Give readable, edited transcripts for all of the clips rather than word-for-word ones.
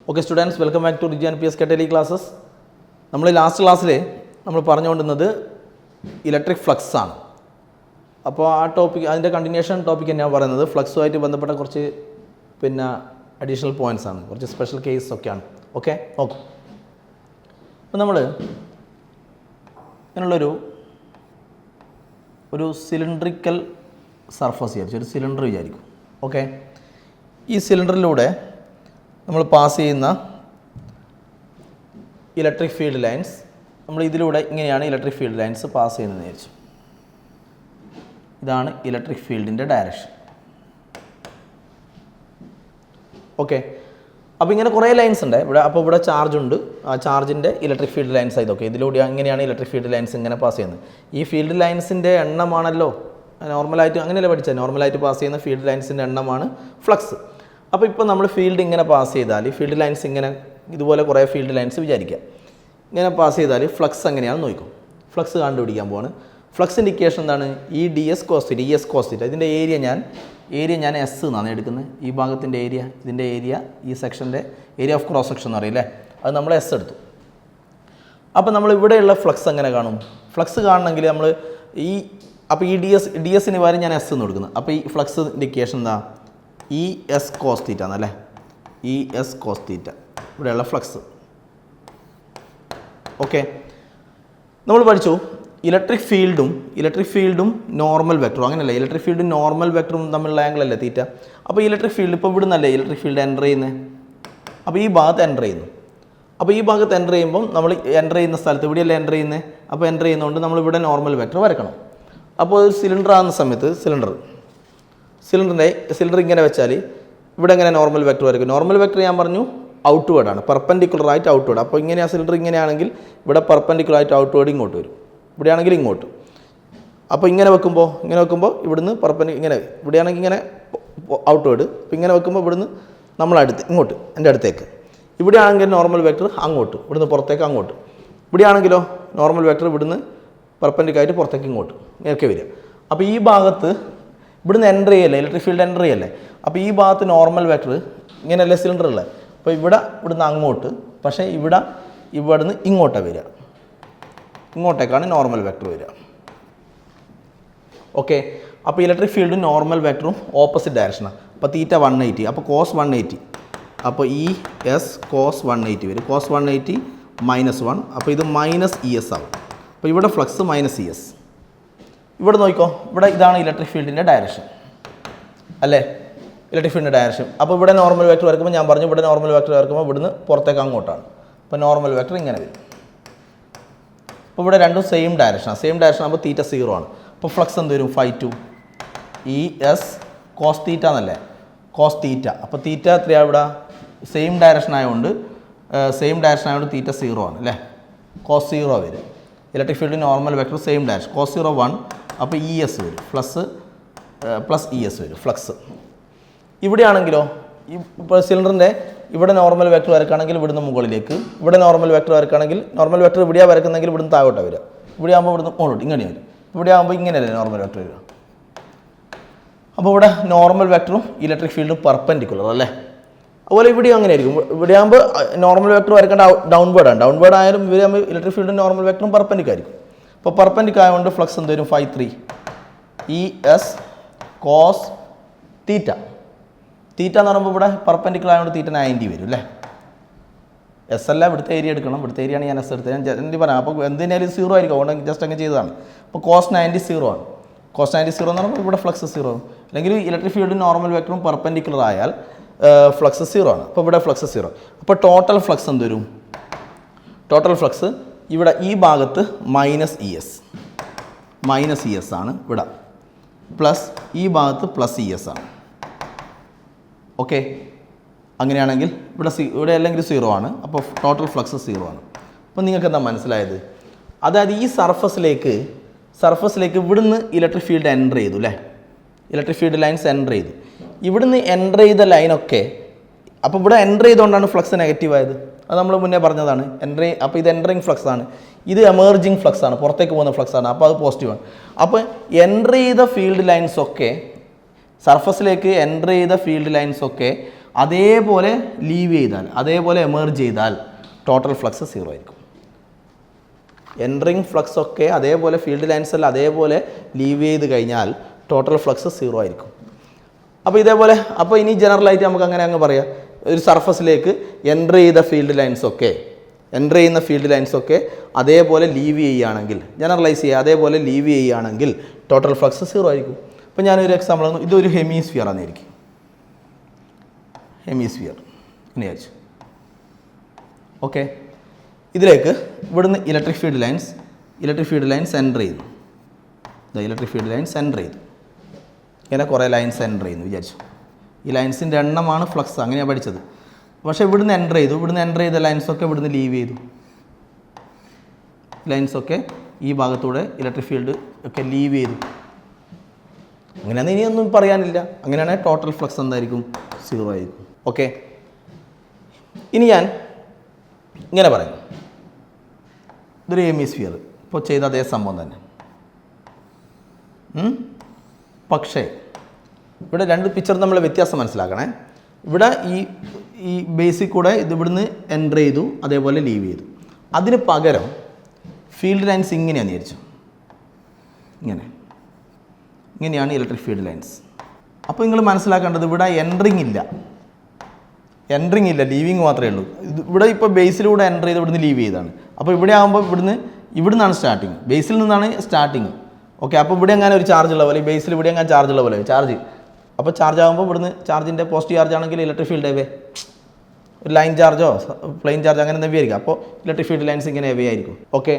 Okay students, welcome back to Region PS Daily classes. നമ്മൾ last ക്ലാസ്സിൽ നമ്മൾ പറഞ്ഞുകൊണ്ടിരുന്നത് ഇലക്ട്രിക് ഫ്ലക്സ് ആണ്. അപ്പോൾ ആ ടോപ്പിക് അതിൻ്റെ കണ്ടിന്യൂഷൻ ടോപ്പിക് തന്നെയാണ് പറയുന്നത്. ഫ്ലക്സുമായിട്ട് ബന്ധപ്പെട്ട കുറച്ച് അഡീഷണൽ പോയിൻറ്റ്സ് ആണ്, കുറച്ച് സ്പെഷ്യൽ കേസ് ഒക്കെയാണ്. ഓക്കെ നോക്കും. അപ്പോൾ നമ്മൾ ഇങ്ങനെയുള്ളൊരു സിലിണ്ടറിക്കൽ സർഫസ് വിചാരിച്ചു, ഒരു സിലിണ്ടർ വിചാരിക്കും. ഓക്കെ, ഈ സിലിണ്ടറിലൂടെ നമ്മൾ പാസ് ചെയ്യുന്ന ഇലക്ട്രിക് ഫീൽഡ് ലൈൻസ്, നമ്മൾ ഇതിലൂടെ ഇങ്ങനെയാണ് ഇലക്ട്രിക് ഫീൽഡ് ലൈൻസ് പാസ് ചെയ്യുന്നതെന്ന് വിചാരിച്ചു. ഇതാണ് ഇലക്ട്രിക് ഫീൽഡിൻ്റെ ഡയറക്ഷൻ. ഓക്കെ, അപ്പോൾ ഇങ്ങനെ കുറേ ലൈൻസ് ഉണ്ട് ഇവിടെ. അപ്പോൾ ഇവിടെ ചാർജ് ഉണ്ട്, ആ ചാർജിൻ്റെ ഇലക്ട്രിക് ഫീൽഡ് ലൈൻസ് ഇതൊക്കെ ഇതിലൂടെ ഇങ്ങനെയാണ് ഇലക്ട്രിക് ഫീൽഡ് ലൈൻസ് ഇങ്ങനെ പാസ് ചെയ്യുന്നത്. ഈ ഫീൽഡ് ലൈൻസിൻ്റെ എണ്ണമാണല്ലോ നോർമലായിട്ട്, അങ്ങനെയല്ലേ പഠിച്ചത്, നോർമലായിട്ട് പാസ് ചെയ്യുന്ന ഫീൽഡ് ലൈൻസിൻ്റെ എണ്ണമാണ് ഫ്ലക്സ്. അപ്പോൾ ഇപ്പോൾ നമ്മൾ ഫീൽഡ് ഇങ്ങനെ പാസ് ചെയ്താൽ, ഫീൽഡ് ലൈൻസ് ഇങ്ങനെ ഇതുപോലെ കുറേ ഫീൽഡ് ലൈൻസ് വിചാരിക്കാം, ഇങ്ങനെ പാസ് ചെയ്താൽ ഫ്ലക്സ് എങ്ങനെയാണെന്ന് നോക്കും. ഫ്ലക്സ് കണ്ടുപിടിക്കാൻ പോവാണ്. ഫ്ലക്സിൻ്റെ ഇക്വേഷൻ എന്താണ്? ഈ ഡി എസ് കോസ്റ്റിറ്റ്, ഇ എസ് കോസ്റ്റിറ്റ്. ഇതിൻ്റെ ഏരിയ ഞാൻ എസ് എന്നാണ് എടുക്കുന്നത്. ഈ ഭാഗത്തിൻ്റെ ഏരിയ, ഇതിൻ്റെ ഏരിയ, ഈ സെക്ഷൻ്റെ ഏരിയ ഓഫ് ക്രോസ് സെക്ഷൻ എന്ന് അറിയില്ലേ, അത് നമ്മൾ എസ് എടുത്തു. അപ്പോൾ നമ്മൾ ഇവിടെയുള്ള ഫ്ലക്സ് എങ്ങനെ കാണും? ഫ്ലക്സ് കാണണമെങ്കിൽ നമ്മൾ അപ്പോൾ ഈ ഡി എസിന് പകരം ഞാൻ എസ് എന്ന് കൊടുക്കുന്നത്. അപ്പോൾ ഈ ഫ്ലക്സിൻ്റെ ഇക്വേഷൻ എന്താ? ഇ എസ് കോസ് തീറ്റ എന്നല്ലേ, ഇ എസ് കോസ് തീറ്റ ഇവിടെയുള്ള ഫ്ലക്സ്. ഓക്കെ, നമ്മൾ പഠിച്ചു ഇലക്ട്രിക് ഫീൽഡും നോർമൽ വെക്ടറും, അങ്ങനെയല്ല, ഇലക്ട്രിക് ഫീൽഡും നോർമൽ വെക്ടറും തമ്മിലുള്ള ആംഗിൾ അല്ലേ തീറ്റ. അപ്പോൾ ഇലക്ട്രിക് ഫീൽഡ് ഇപ്പോൾ ഇവിടെ നിന്നല്ലേ ഇലക്ട്രിക് ഫീൽഡ് എൻ്റർ ചെയ്യുന്നത്. അപ്പോൾ ഈ ഭാഗത്ത് എൻ്റർ ചെയ്യുന്നു. അപ്പോൾ ഈ ഭാഗത്ത് എൻ്റർ ചെയ്യുമ്പം നമ്മൾ എൻ്റർ ചെയ്യുന്ന സ്ഥലത്ത് ഇവിടെയല്ലേ എൻ്റർ ചെയ്യുന്നത്. അപ്പോൾ എൻ്റർ ചെയ്യുന്നതുകൊണ്ട് നമ്മൾ ഇവിടെ നോർമൽ വെക്ടർ വരക്കണം. അപ്പോൾ ഒരു സിലിണ്ടർ ആകുന്ന സമയത്ത് സിലിണ്ടർ ഇങ്ങനെ വെച്ചാൽ ഇവിടെ എങ്ങനെ നോർമൽ വെക്ടർ വരയ്ക്കും? നോർമൽ വെക്ടർ ഞാൻ പറഞ്ഞു ഔട്ട്വേർഡാണ്, പെർപെൻഡിക്കുലറായിട്ട് ഔട്ട്വേർഡ്. അപ്പോൾ ഇങ്ങനെ ആ സിലിണ്ടർ ഇങ്ങനെയാണെങ്കിൽ ഇവിടെ പെർപെൻഡിക്കുലറായിട്ട് ഔട്ട്വേർഡ് ഇങ്ങോട്ട് വരും, ഇവിടെയാണെങ്കിൽ ഇങ്ങോട്ട്. അപ്പോൾ ഇങ്ങനെ വെക്കുമ്പോൾ ഇവിടുന്ന് ഇങ്ങനെ ഇവിടെയാണെങ്കിൽ ഇങ്ങനെ ഔട്ട്വേർഡ്, അപ്പോൾ ഇങ്ങനെ വെക്കുമ്പോൾ ഇവിടുന്ന് ഇങ്ങോട്ട് എൻ്റെ അടുത്തേക്ക്. ഇവിടെയാണെങ്കിൽ നോർമൽ വെക്ടർ അങ്ങോട്ട്, ഇവിടുന്ന് പുറത്തേക്ക് അങ്ങോട്ട്. ഇവിടെയാണെങ്കിലോ നോർമൽ വെക്ടർ ഇവിടുന്ന് പെർപെൻഡിക്കുലറായിട്ട് പുറത്തേക്ക് ഇങ്ങോട്ട് നേരത്തെ വരിക. അപ്പോൾ ഈ ഭാഗത്ത് ഇവിടുന്ന് എൻ്റർ ചെയ്യല്ലേ, ഇലക്ട്രിക് ഫീൽഡ് എൻ്റർ ചെയ്യല്ലേ. അപ്പോൾ ഈ ഭാഗത്ത് നോർമൽ വെക്ടർ ഇങ്ങനെയല്ലേ സിലിണ്ടർ ഉള്ളത്. അപ്പോൾ ഇവിടുന്ന് അങ്ങോട്ട്, പക്ഷേ ഇവിടുന്ന് ഇങ്ങോട്ടാണ് വരിക, ഇങ്ങോട്ടേക്കാണ് നോർമൽ വെക്ടർ വരിക. ഓക്കെ, അപ്പോൾ ഇലക്ട്രിക് ഫീൽഡും നോർമൽ വെക്ടറും ഓപ്പോസിറ്റ് ഡയറക്ഷനാണ്. അപ്പോൾ തീറ്റ 180, അപ്പോൾ കോസ് 180, അപ്പോൾ ഇ എസ് കോസ് 180 വരും. കോസ് 180 -1, അപ്പോൾ ഇത് -ES ആവും. അപ്പോൾ ഇവിടെ ഫ്ലക്സ് -ES. ഇവിടെ നോക്കിക്കോ, ഇവിടെ ഇതാണ് ഇലക്ട്രിക് ഫീൽഡിൻ്റെ ഡയറക്ഷൻ അല്ലേ, ഇലക്ട്രിക് ഫീൽഡിൻ്റെ ഡയറക്ഷൻ. അപ്പോൾ ഇവിടെ നോർമൽ വെക്ടർ വരക്കുമ്പോൾ ഞാൻ പറഞ്ഞു ഇവിടെ നോർമൽ വെക്ടർ വരക്കുമ്പോൾ ഇവിടുന്ന് പുറത്തേക്ക് അങ്ങോട്ടാണ്. അപ്പോൾ നോർമൽ വെക്ടർ ഇങ്ങനെ വരും. അപ്പോൾ ഇവിടെ രണ്ടും സെയിം ഡയറക്ഷൻ ആകുമ്പോൾ തീറ്റ 0 ആണ്. അപ്പോൾ ഫ്ലക്സ് എന്ത് വരും? ∅2 ഇ എസ് കോസ് തീറ്റ എന്നല്ലേ, കോസ് തീറ്റ. അപ്പോൾ തീറ്റ എത്രയാണ് ഇവിടെ? സെയിം ഡയറക്ഷൻ ആയതുകൊണ്ട് തീറ്റ 0 ആണ് അല്ലേ, കോസ് 0 വരും. Electric field normal vector same direction, cos 0 1, അപ്പോൾ ഇ എസ് വരും, പ്ലസ് ഇ എസ് വരും ഫ്ലക്സ്. ഇവിടെയാണെങ്കിലോ, ഇപ്പോൾ സിലിണ്ടറിൻ്റെ ഇവിടെ നോർമൽ വെക്ടർ വരക്കുകയാണെങ്കിൽ ഇവിടുന്ന് മുകളിലേക്ക്, ഇവിടെ നോർമൽ വെക്ടർ വരക്കുകയാണെങ്കിൽ നോർമൽ വെക്ടർ ഇവിടെയാണ് വരക്കുന്നെങ്കിൽ ഇവിടുന്ന് താഴോട്ടാണ് വരിക. ഇവിടെ ആകുമ്പോൾ ഇവിടുന്ന് മുകളിലോട്ട് ഇങ്ങനെ വരും, ഇവിടെ ആകുമ്പോൾ ഇങ്ങനെയല്ലേ നോർമൽ വെക്ടർ വരിക. അപ്പോൾ ഇവിടെ നോർമൽ വെക്ടറും ഇലക്ട്രിക് ഫീൽഡും പെർപെൻഡിക്കുലർ അല്ലേ. അതുപോലെ ഇവിടെയും അങ്ങനെ ആയിരിക്കും. ഇവിടെ ആകുമ്പോൾ നോർമൽ വെക്ടർ വരക്കേണ്ട ഡൗൺവേർഡ് ആയാലും ഇവർ ആകുമ്പോൾ ഇലക്ട്രിക് ഫീൽഡും നോർമൽ വെക്ടറും പെർപെൻഡിക്കായിരിക്കും. അപ്പോൾ പെർപെൻഡിക്കുലർ ആയതുകൊണ്ട് ഫ്ലക്സ് എന്ത് വരും? ∅3 ഇ എസ് കോസ് തീറ്റ. തീറ്റ എന്ന് പറയുമ്പോൾ ഇവിടെ പെർപെൻഡിക്കുലർ ആയതുകൊണ്ട് തീറ്റ 90 വരും അല്ലേ. എസ് അല്ല, ഇവിടുത്തെ ഏരിയ എടുക്കണം, ഇവിടുത്തെ ഏരിയയാണ് ഞാൻ എസ് എടുത്തത്. ഞാൻ എന്ത് പറയാം, അപ്പോൾ എന്തിനായാലും 0 ആയിരിക്കും, അതുകൊണ്ട് ജസ്റ്റ് അങ്ങനെ ചെയ്തതാണ്. അപ്പോൾ കോസ് 90 0 ആണ്. കോസ് 90 0 എന്ന് പറയുമ്പോൾ ഇവിടെ ഫ്ലക്സ് 0 ആണ്. അല്ലെങ്കിൽ ഇലക്ട്രിക് ഫീൽഡും നോർമൽ വെക്ടറും പെർപെൻഡിക്കുലർ ആയാൽ ഫ്ലക്സ് 0 ആണ്. അപ്പോൾ ഇവിടെ ഫ്ലക്സ് 0. അപ്പോൾ ടോട്ടൽ ഫ്ലക്സ് എന്ത് വരും? ടോട്ടൽ ഫ്ലക്സ് ഇവിടെ ഈ ഭാഗത്ത് -ES ആണ് ഇവിടെ, പ്ലസ് ഈ ഭാഗത്ത് +ES ആണ്. ഓക്കെ, അങ്ങനെയാണെങ്കിൽ ഇവിടെ അല്ലെങ്കിൽ 0 ആണ്. അപ്പോൾ ടോട്ടൽ ഫ്ലക്സ് 0 ആണ്. അപ്പോൾ നിങ്ങൾക്ക് എന്താ മനസ്സിലായത്? അതായത് ഈ സർഫസിലേക്ക് ഇവിടുന്ന് ഇലക്ട്രിക് ഫീൽഡ് എൻ്റർ ചെയ്തു അല്ലേ, ഇലക്ട്രിക് ഫീൽഡ് ലൈൻസ് എൻ്റർ ചെയ്തു. ഇവിടുന്ന് എൻ്റർ ചെയ്ത ലൈനൊക്കെ, അപ്പോൾ ഇവിടെ എൻ്റർ ചെയ്തുകൊണ്ടാണ് ഫ്ലക്സ് നെഗറ്റീവ് ആയത്. അത് നമ്മൾ മുന്നേ പറഞ്ഞതാണ്. അപ്പോൾ ഇത് എൻ്ററിങ് ഫ്ലക്സ് ആണ്, ഇത് എമേർജിങ് ഫ്ലക്സ് ആണ്, പുറത്തേക്ക് പോകുന്ന ഫ്ലക്സ് ആണ്. അപ്പോൾ അത് പോസിറ്റീവാണ്. അപ്പോൾ എൻ്റർ ചെയ്ത ഫീൽഡ് ലൈൻസൊക്കെ സർഫസിലേക്ക് എൻ്റർ ചെയ്ത ഫീൽഡ് ലൈൻസൊക്കെ അതേപോലെ ലീവ് ചെയ്താൽ, അതേപോലെ എമേർജ് ചെയ്താൽ ടോട്ടൽ ഫ്ലക്സ് 0 ആയിരിക്കും. എൻട്രിങ് ഫ്ലക്സ് ഒക്കെ അതേപോലെ ഫീൽഡ് ലൈൻസ് എല്ലാം അതേപോലെ ലീവ് ചെയ്ത് കഴിഞ്ഞാൽ ടോട്ടൽ ഫ്ലക്സ് 0 ആയിരിക്കും. അപ്പോൾ ഇതേപോലെ, അപ്പോൾ ഇനി ജനറലായിട്ട് നമുക്ക് അങ്ങനെ അങ്ങ് പറയാം, ഒരു സർഫസിലേക്ക് എൻ്റർ ചെയ്യുന്ന ഫീൽഡ് ലൈൻസ് ഒക്കെ അതേപോലെ ലീവ് ചെയ്യുകയാണെങ്കിൽ, ജനറലൈസ് ചെയ്യുക, അതേപോലെ ലീവ് ചെയ്യുകയാണെങ്കിൽ ടോട്ടൽ ഫ്ലക്സ് 0 ആയിരിക്കും. ഇപ്പോൾ ഞാനൊരു എക്സാമ്പിൾ, ഇതൊരു ഹെമിസ്ഫിയർ ആണെന്നിരിക്കും, ഹെമിസ്ഫിയർ എന്ന് വിചാരിച്ചു. ഓക്കെ, ഇതിലേക്ക് ഇവിടുന്ന് ഇലക്ട്രിക് ഫീൽഡ് ലൈൻസ് എൻ്റർ ചെയ്യുന്നു. ഇലക്ട്രിക് ഫീൽഡ് ലൈൻസ് എൻ്റർ ചെയ്തു, ഇങ്ങനെ കുറേ ലൈൻസ് എൻ്റർ ചെയ്യുന്നു വിചാരിച്ചു. ഈ ലൈൻസിൻ്റെ എണ്ണമാണ് ഫ്ലക്സ്, അങ്ങനെയാണ് പഠിച്ചത്. പക്ഷേ ഇവിടുന്ന് എൻ്റർ ചെയ്ത ലൈൻസൊക്കെ ഇവിടുന്ന് ലീവ് ചെയ്തു. ലൈൻസൊക്കെ ഈ ഭാഗത്തൂടെ ഇലക്ട്രിക് ഫീൽഡ് ഒക്കെ ലീവ് ചെയ്തു. അങ്ങനെയാണെങ്കിൽ ഇനിയൊന്നും പറയാനില്ല. അങ്ങനെയാണെങ്കിൽ ടോട്ടൽ ഫ്ലക്സ് എന്തായിരിക്കും? 0 ആയിരിക്കും. ഓക്കെ, ഇനി ഞാൻ ഇങ്ങനെ പറയും, ഇതൊരു ഹെമിസ്ഫിയർ, ഇപ്പോൾ ചെയ്ത അതേ സംഭവം തന്നെ. പക്ഷേ ഇവിടെ രണ്ട് പിക്ചർ നമ്മൾ വ്യത്യാസം മനസ്സിലാക്കണേ. ഇവിടെ ഈ ബേസിക് കൂടെ ഇത് ഇവിടുന്ന് എൻ്റർ ചെയ്തു, അതേപോലെ ലീവ് ചെയ്തു. അതിന് പകരം ഫീൽഡ് ലൈൻസ് ഇങ്ങനെയാണെന്ന് വിചാരിച്ചു, ഇങ്ങനെയാണ് ഇലക്ട്രിക് ഫീൽഡ് ലൈൻസ്. അപ്പോൾ നിങ്ങൾ മനസ്സിലാക്കേണ്ടത് ഇവിടെ എൻട്രിങ് ഇല്ല, ലീവിങ് മാത്രമേ ഉള്ളൂ. ഇവിടെ ഇപ്പോൾ ബേസിലൂടെ എൻ്റർ ചെയ്ത് ഇവിടുന്ന് ലീവ് ചെയ്താണ്. അപ്പോൾ ഇവിടെ ആകുമ്പോൾ ഇവിടുന്നാണ് സ്റ്റാർട്ടിങ്, ബേസിൽ നിന്നാണ് സ്റ്റാർട്ടിങ്. ഓക്കെ, അപ്പോൾ ഇവിടെ എങ്ങനെ ഒരു ചാർജ് ഉള്ള പോലെ, ബേസിൽ ഇവിടെ എങ്ങനെ ചാർജ് ഉള്ള പോലെ ചാർജ്. അപ്പോൾ ചാർജ് ആകുമ്പോൾ ഇവിടുന്ന് ചാർജിൻ്റെ പോസിറ്റീവ് ചാർജ് ആണെങ്കിൽ ഇലക്ട്രിക് ഫീൽഡ് എവേ, ഒരു ലൈൻ ചാർജോ പ്ലെയിൻ ചാർജ് അങ്ങനെ എന്തെങ്കിലും ആയിരിക്കും. അപ്പോൾ ഇലക്ട്രിക് ഫീൽഡ് ലൈൻസ് ഇങ്ങനെ എവേ ആയിരിക്കും. ഓക്കെ,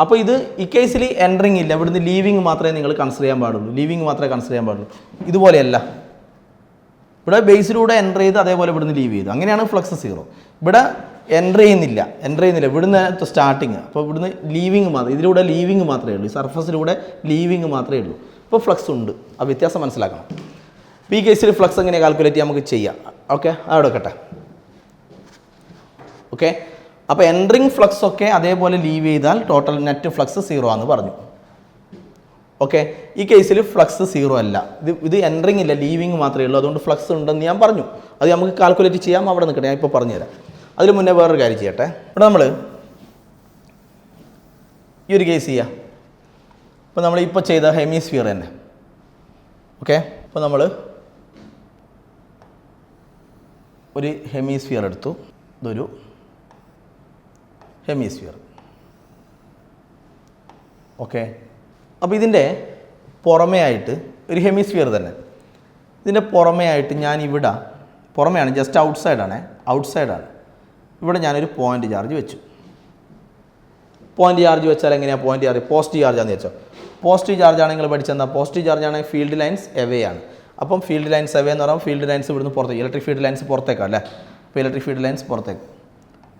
അപ്പോൾ ഇത് ഈ കേസിൽ എൻട്രിങ് ഇല്ല, ഇവിടുന്ന് ലീവിങ് മാത്രമേ നിങ്ങൾ കൺസിഡർ ചെയ്യാൻ പാടുള്ളൂ. ഇതുപോലെയല്ല, ഇവിടെ ബേസിലൂടെ എൻ്റർ ചെയ്ത് അതേപോലെ ഇവിടുന്ന് ലീവ് ചെയ്തു, അങ്ങനെയാണ് ഫ്ലക്സ് 0. ഇവിടെ എൻ്റർ ചെയ്യുന്നില്ല, ഇവിടുന്ന് സ്റ്റാർട്ടിങ്. അപ്പോൾ ഇവിടുന്ന് ലീവിങ് മാത്രം, ഇതിലൂടെ ലീവിങ് മാത്രമേ ഉള്ളൂ, ഈ സർഫസിലൂടെ ലീവിങ് മാത്രമേ ഉള്ളൂ. ഇപ്പോൾ ഫ്ലക്സ് ഉണ്ട്, ആ വ്യത്യാസം മനസ്സിലാക്കണം. അപ്പോൾ ഈ കേസിൽ ഫ്ലക്സ് എങ്ങനെ കാൽക്കുലേറ്റ് ചെയ്യാൻ നമുക്ക് ചെയ്യാം. ഓക്കെ, അവിടെ വെക്കട്ടെ. ഓക്കെ, അപ്പോൾ എൻട്രിങ് ഫ്ലക്സ് ഒക്കെ അതേപോലെ ലീവ് ചെയ്താൽ ടോട്ടൽ നെറ്റ് ഫ്ലക്സ് 0 ആണെന്ന് പറഞ്ഞു. ഓക്കെ, ഈ കേസിൽ ഫ്ലക്സ് 0 അല്ല, ഇത് എൻട്രിങ് ഇല്ല, ലീവിങ് മാത്രമേ ഉള്ളൂ, അതുകൊണ്ട് ഫ്ലക്സ് ഉണ്ടെന്ന് ഞാൻ പറഞ്ഞു. അത് നമുക്ക് കാൽക്കുലേറ്റ് ചെയ്യാം, അവിടെ നിൽക്കട്ടെ, ഞാൻ ഇപ്പോൾ പറഞ്ഞുതരാം. അതിന് മുന്നേ വേറൊരു കാര്യം ചെയ്യട്ടെ. ഇവിടെ നമ്മൾ ഈ ഒരു കേസ് ചെയ്യാം. ഇപ്പോൾ നമ്മളിപ്പോൾ ചെയ്ത ഹെമിസ്ഫിയർ തന്നെ. ഓക്കെ, ഇപ്പോൾ നമ്മൾ ഒരു ഹെമിസ്ഫിയർ എടുത്തു, ഇതൊരു ഹെമിസ്ഫിയർ. ഓക്കെ, അപ്പോൾ ഇതിൻ്റെ പുറമേ ആയിട്ട് ഒരു ഹെമിസ്ഫിയർ തന്നെ, ഇതിൻ്റെ പുറമേ ആയിട്ട് ഞാൻ ഇവിടെ പുറമെയാണ്, ജസ്റ്റ് ഔട്ട്സൈഡാണ്, ഇവിടെ ഞാനൊരു പോയിൻ്റ് ചാർജ് വെച്ചു. പോയിൻ്റ് ചാർജ് വെച്ചാൽ എങ്ങനെയാണ് പോയിൻ്റ് ചാർജ്? പോസിറ്റീവ് ചാർജാണെന്ന് വെച്ചോ. പോസിറ്റീവ് ചാർജാണ് നിങ്ങൾ പഠിച്ചെന്താ? പോസിറ്റീവ് ചാർജാണെങ്കിൽ ഫീൽഡ് ലൈൻസ് എവേ ആണ്. അപ്പം ഫീൽഡ് ലൈൻസ് എവേ എന്ന് പറയുമ്പോൾ ഫീൽഡ് ലൈൻസ് ഇവിടുന്ന് പുറത്തേക്ക്, ഇലക്ട്രിക് ഫീൽഡ് ലൈൻസ് പുറത്തേക്കാണ് അല്ലേ. അപ്പോൾ ഇലക്ട്രിക് ഫീൽഡ് ലൈൻസ് പുറത്തേക്ക്,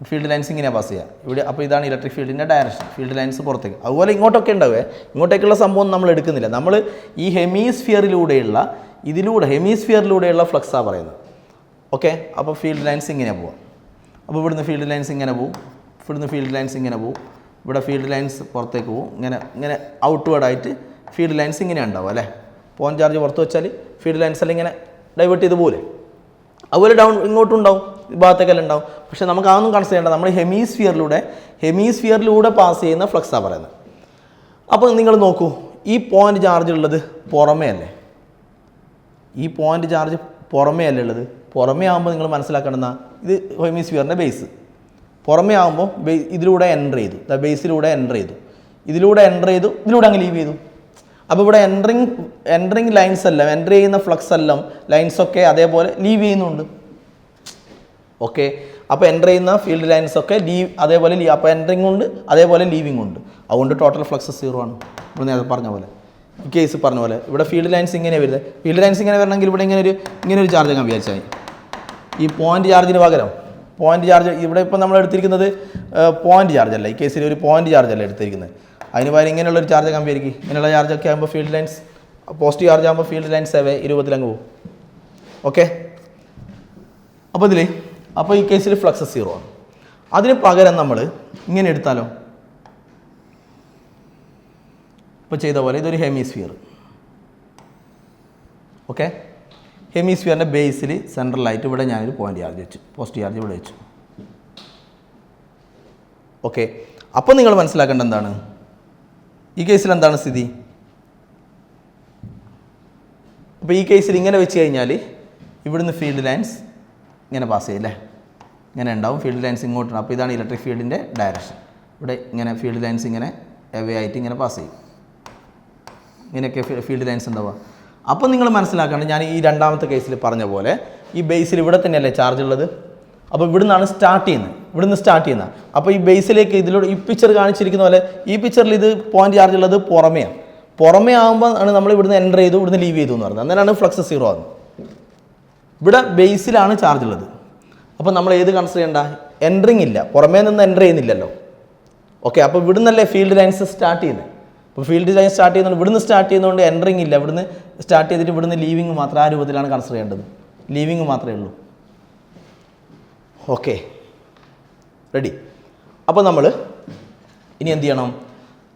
ഫീൽഡ് ലൈൻസ് ഇങ്ങനെയാണ് പാസ് ചെയ്യുക ഇവിടെ. അപ്പോൾ ഇതാണ് ഇലക്ട്രിക് ഫീൽഡിൻ്റെ ഡയറക്ഷൻ, ഫീൽഡ് ലൈൻസ് പുറത്തേക്ക്. അതുപോലെ ഇങ്ങോട്ടൊക്കെ ഉണ്ടാവേ, ഇങ്ങോട്ടേക്കുള്ള സംഭവം നമ്മൾ എടുക്കുന്നില്ല. നമ്മൾ ഈ ഹെമിസ്ഫിയറിലൂടെയുള്ള ഫ്ലക്സാണ് പറയുന്നത്. ഓക്കെ, അപ്പോൾ ഫീൽഡ് ലൈൻസ് ഇങ്ങനെ പോവാം. അപ്പോൾ ഇവിടുന്ന് ഫീൽഡ് ലൈൻസ് ഇങ്ങനെ പോവും, ഇവിടുന്ന് ഫീൽഡ് ലൈൻസ് ഇങ്ങനെ പോവും, ഇവിടെ ഫീൽഡ് ലൈൻസ് പുറത്തേക്ക് പോവും. ഇങ്ങനെ ഔട്ട്വേർഡായിട്ട് ഫീൽഡ് ലൈൻസ് ഇങ്ങനെ ഉണ്ടാവും അല്ലേ. പോയിൻ്റ് ചാർജ് പുറത്ത് വെച്ചാൽ ഫീൽഡ് ലൈൻസ് എല്ലാം ഇങ്ങനെ ഡൈവേർട്ട് ചെയ്ത് പോലെ, അതുപോലെ ഡൗൺ ഇങ്ങോട്ടും ഉണ്ടാവും, ഈ ഭാഗത്തേക്കെല്ലാം ഉണ്ടാവും. പക്ഷേ നമുക്ക് അതൊന്നും കൺസിഡർ ചെയ്യേണ്ട, നമ്മൾ ഹെമിസ്ഫിയറിലൂടെ പാസ് ചെയ്യുന്ന ഫ്ലക്സാണ് പറയുന്നത്. അപ്പോൾ നിങ്ങൾ നോക്കൂ, ഈ പോയിൻ്റ് ചാർജ് ഉള്ളത് പുറമേ അല്ലേ, ഉള്ളത്. പുറമേ ആകുമ്പോൾ നിങ്ങൾ മനസ്സിലാക്കേണ്ടത്, ഇത് ഹെമിസ്ഫിയറിൻ്റെ ബേസ്. പുറമേ ആകുമ്പോൾ ഇതിലൂടെ എൻ്റർ ചെയ്തു, ബേസിലൂടെ എൻ്റർ ചെയ്തു, ഇതിലൂടെ അങ്ങ് ലീവ് ചെയ്തു. അപ്പോൾ ഇവിടെ എൻട്രിങ് ലൈൻസ് എല്ലാം, എൻ്റർ ചെയ്യുന്ന ഫ്ലക്സ് എല്ലാം ലൈൻസൊക്കെ അതേപോലെ ലീവ് ചെയ്യുന്നുണ്ട്. ഓക്കെ, അപ്പോൾ എൻ്റർ ചെയ്യുന്ന ഫീൽഡ് ലൈൻസൊക്കെ അതേപോലെ അപ്പോൾ എൻട്രിങ് ഉണ്ട്, അതേപോലെ ലീവിങ് ഉണ്ട്. അതുകൊണ്ട് ടോട്ടൽ ഫ്ലക്സ് 0 ആണ്. ഇപ്പോൾ നേരത്തെ പറഞ്ഞ പോലെ, ഈ കേസ് പറഞ്ഞ പോലെ ഇവിടെ ഫീൽഡ് ലൈൻസ് ഇങ്ങനെ വരുന്നത്. ഫീൽഡ് ലൈൻസ് ഇങ്ങനെ വരണമെങ്കിൽ ഇവിടെ ഇങ്ങനെ ഒരു ചാർജ് ഞാൻ വിചാരിച്ചാൽ, ഈ പോയിൻ്റ് ചാർജിന് പകരം പോയിൻ്റ് ചാർജ് ഇവിടെ ഇപ്പോൾ നമ്മൾ എടുത്തിരിക്കുന്നത് പോയിൻ്റ് ചാർജ് അല്ല, ഈ കേസിൽ ഒരു പോയിൻ്റ് ചാർജ് അല്ല എടുത്തിരിക്കുന്നത്. അതിന് പകരം ഇങ്ങനെയുള്ളൊരു ചാർജ് കമ്പിയായിരിക്കും. ഇങ്ങനെയുള്ള ചാർജൊക്കെ ആകുമ്പോൾ ഫീൽഡ് ലൈൻസ് പോസിറ്റീവ് ചാർജ് ആകുമ്പോൾ ഫീൽഡ് ലൈൻസ് അവേ 20 അങ്ങ് പോകും. ഓക്കെ, അപ്പോൾ ഈ കേസിൽ ഫ്ലക്സ് 0 ആണ്. അതിന് പകരം നമ്മൾ ഇങ്ങനെ എടുത്താലോ, ഇപ്പോൾ ചെയ്ത പോലെ ഇതൊരു ഹെമിസ്ഫിയർ. ഓക്കെ, ഹെമിസ്ഫിയറിൻ്റെ ബേസിൽ സെൻട്രലായിട്ട് ഇവിടെ ഞാനൊരു പോയിന്റ് ചാർജ് വെച്ചു, പോസിറ്റീവ് ചാർജ് ഇവിടെ വെച്ചു. ഓക്കെ, അപ്പോൾ നിങ്ങൾ മനസ്സിലാക്കേണ്ട എന്താണ്, ഈ കേസിൽ എന്താണ് സ്ഥിതി? അപ്പോൾ ഈ കേസിൽ ഇങ്ങനെ വെച്ച് കഴിഞ്ഞാൽ ഇവിടുന്ന് ഫീൽഡ് ലൈൻസ് ഇങ്ങനെ പാസ് ചെയ്യും അല്ലേ, ഇങ്ങനെ ഉണ്ടാവും ഫീൽഡ് ലൈൻസ് ഇങ്ങോട്ടാണ്. അപ്പോൾ ഇതാണ് ഇലക്ട്രിക് ഫീൽഡിൻ്റെ ഡയറക്ഷൻ. ഇവിടെ ഇങ്ങനെ ഫീൽഡ് ലൈൻസ് ഇങ്ങനെ എവേ ആയിട്ട് ഇങ്ങനെ പാസ് ചെയ്യും, ഇങ്ങനെയൊക്കെ ഫീൽഡ് ലൈൻസ് ഉണ്ടാവുക. അപ്പോൾ നിങ്ങൾ മനസ്സിലാക്കേണ്ടത്, ഞാൻ ഈ രണ്ടാമത്തെ കേസിൽ പറഞ്ഞ പോലെ ഈ ബേസിൽ ഇവിടെ തന്നെയല്ലേ ചാർജ് ഉള്ളത്. അപ്പോൾ ഇവിടുന്നാണ് സ്റ്റാർട്ട് ചെയ്യുന്നത്. അപ്പോൾ ഈ ബേസിലേക്ക് ഇതിലൂടെ ഈ പിക്ചർ കാണിച്ചിരിക്കുന്ന പോലെ ഈ പിക്ചറിൽ ഇത് പോയിന്റ് ചാർജ് ഉള്ളത് പുറമേ ആകുമ്പോൾ ആണ് നമ്മൾ ഇവിടുന്ന് എൻ്റർ ചെയ്തു ഇവിടുന്ന് ലീവ് ചെയ്തു എന്ന് പറഞ്ഞത്. അന്നേരമാണ് ഫ്ലക്സ് 0 ആകുന്നത്. ഇവിടെ ബേസിലാണ് ചാർജ് ഉള്ളത്. അപ്പോൾ നമ്മൾ ഏത് കൺസിഡർ ചെയ്യേണ്ട? എൻട്രിങ് ഇല്ല, പുറമേ നിന്ന് എൻ്റർ ചെയ്യുന്നില്ലല്ലോ. ഓക്കെ, അപ്പോൾ ഇവിടുന്നല്ലേ ഫീൽഡ് ലൈൻസ് സ്റ്റാർട്ട് ചെയ്യുന്നത്. അപ്പോൾ ഫീൽഡ് ലൈൻ സ്റ്റാർട്ട് ചെയ്യുന്നതുകൊണ്ട് ഇവിടുന്ന് സ്റ്റാർട്ട് ചെയ്യുന്നതുകൊണ്ട് എൻട്രിങ് ഇല്ല, ഇവിടുന്ന് സ്റ്റാർട്ട് ചെയ്തിട്ട് ഇവിടുന്ന് ലീവിങ് മാത്രം. ആ രൂപത്തിലാണ് കൺസിഡർ ചെയ്യേണ്ടത്. ലീവിങ് മാത്രമേ ഉള്ളൂ. Okay, ready. അപ്പോൾ നമ്മൾ ഇനി എന്ത് ചെയ്യണം?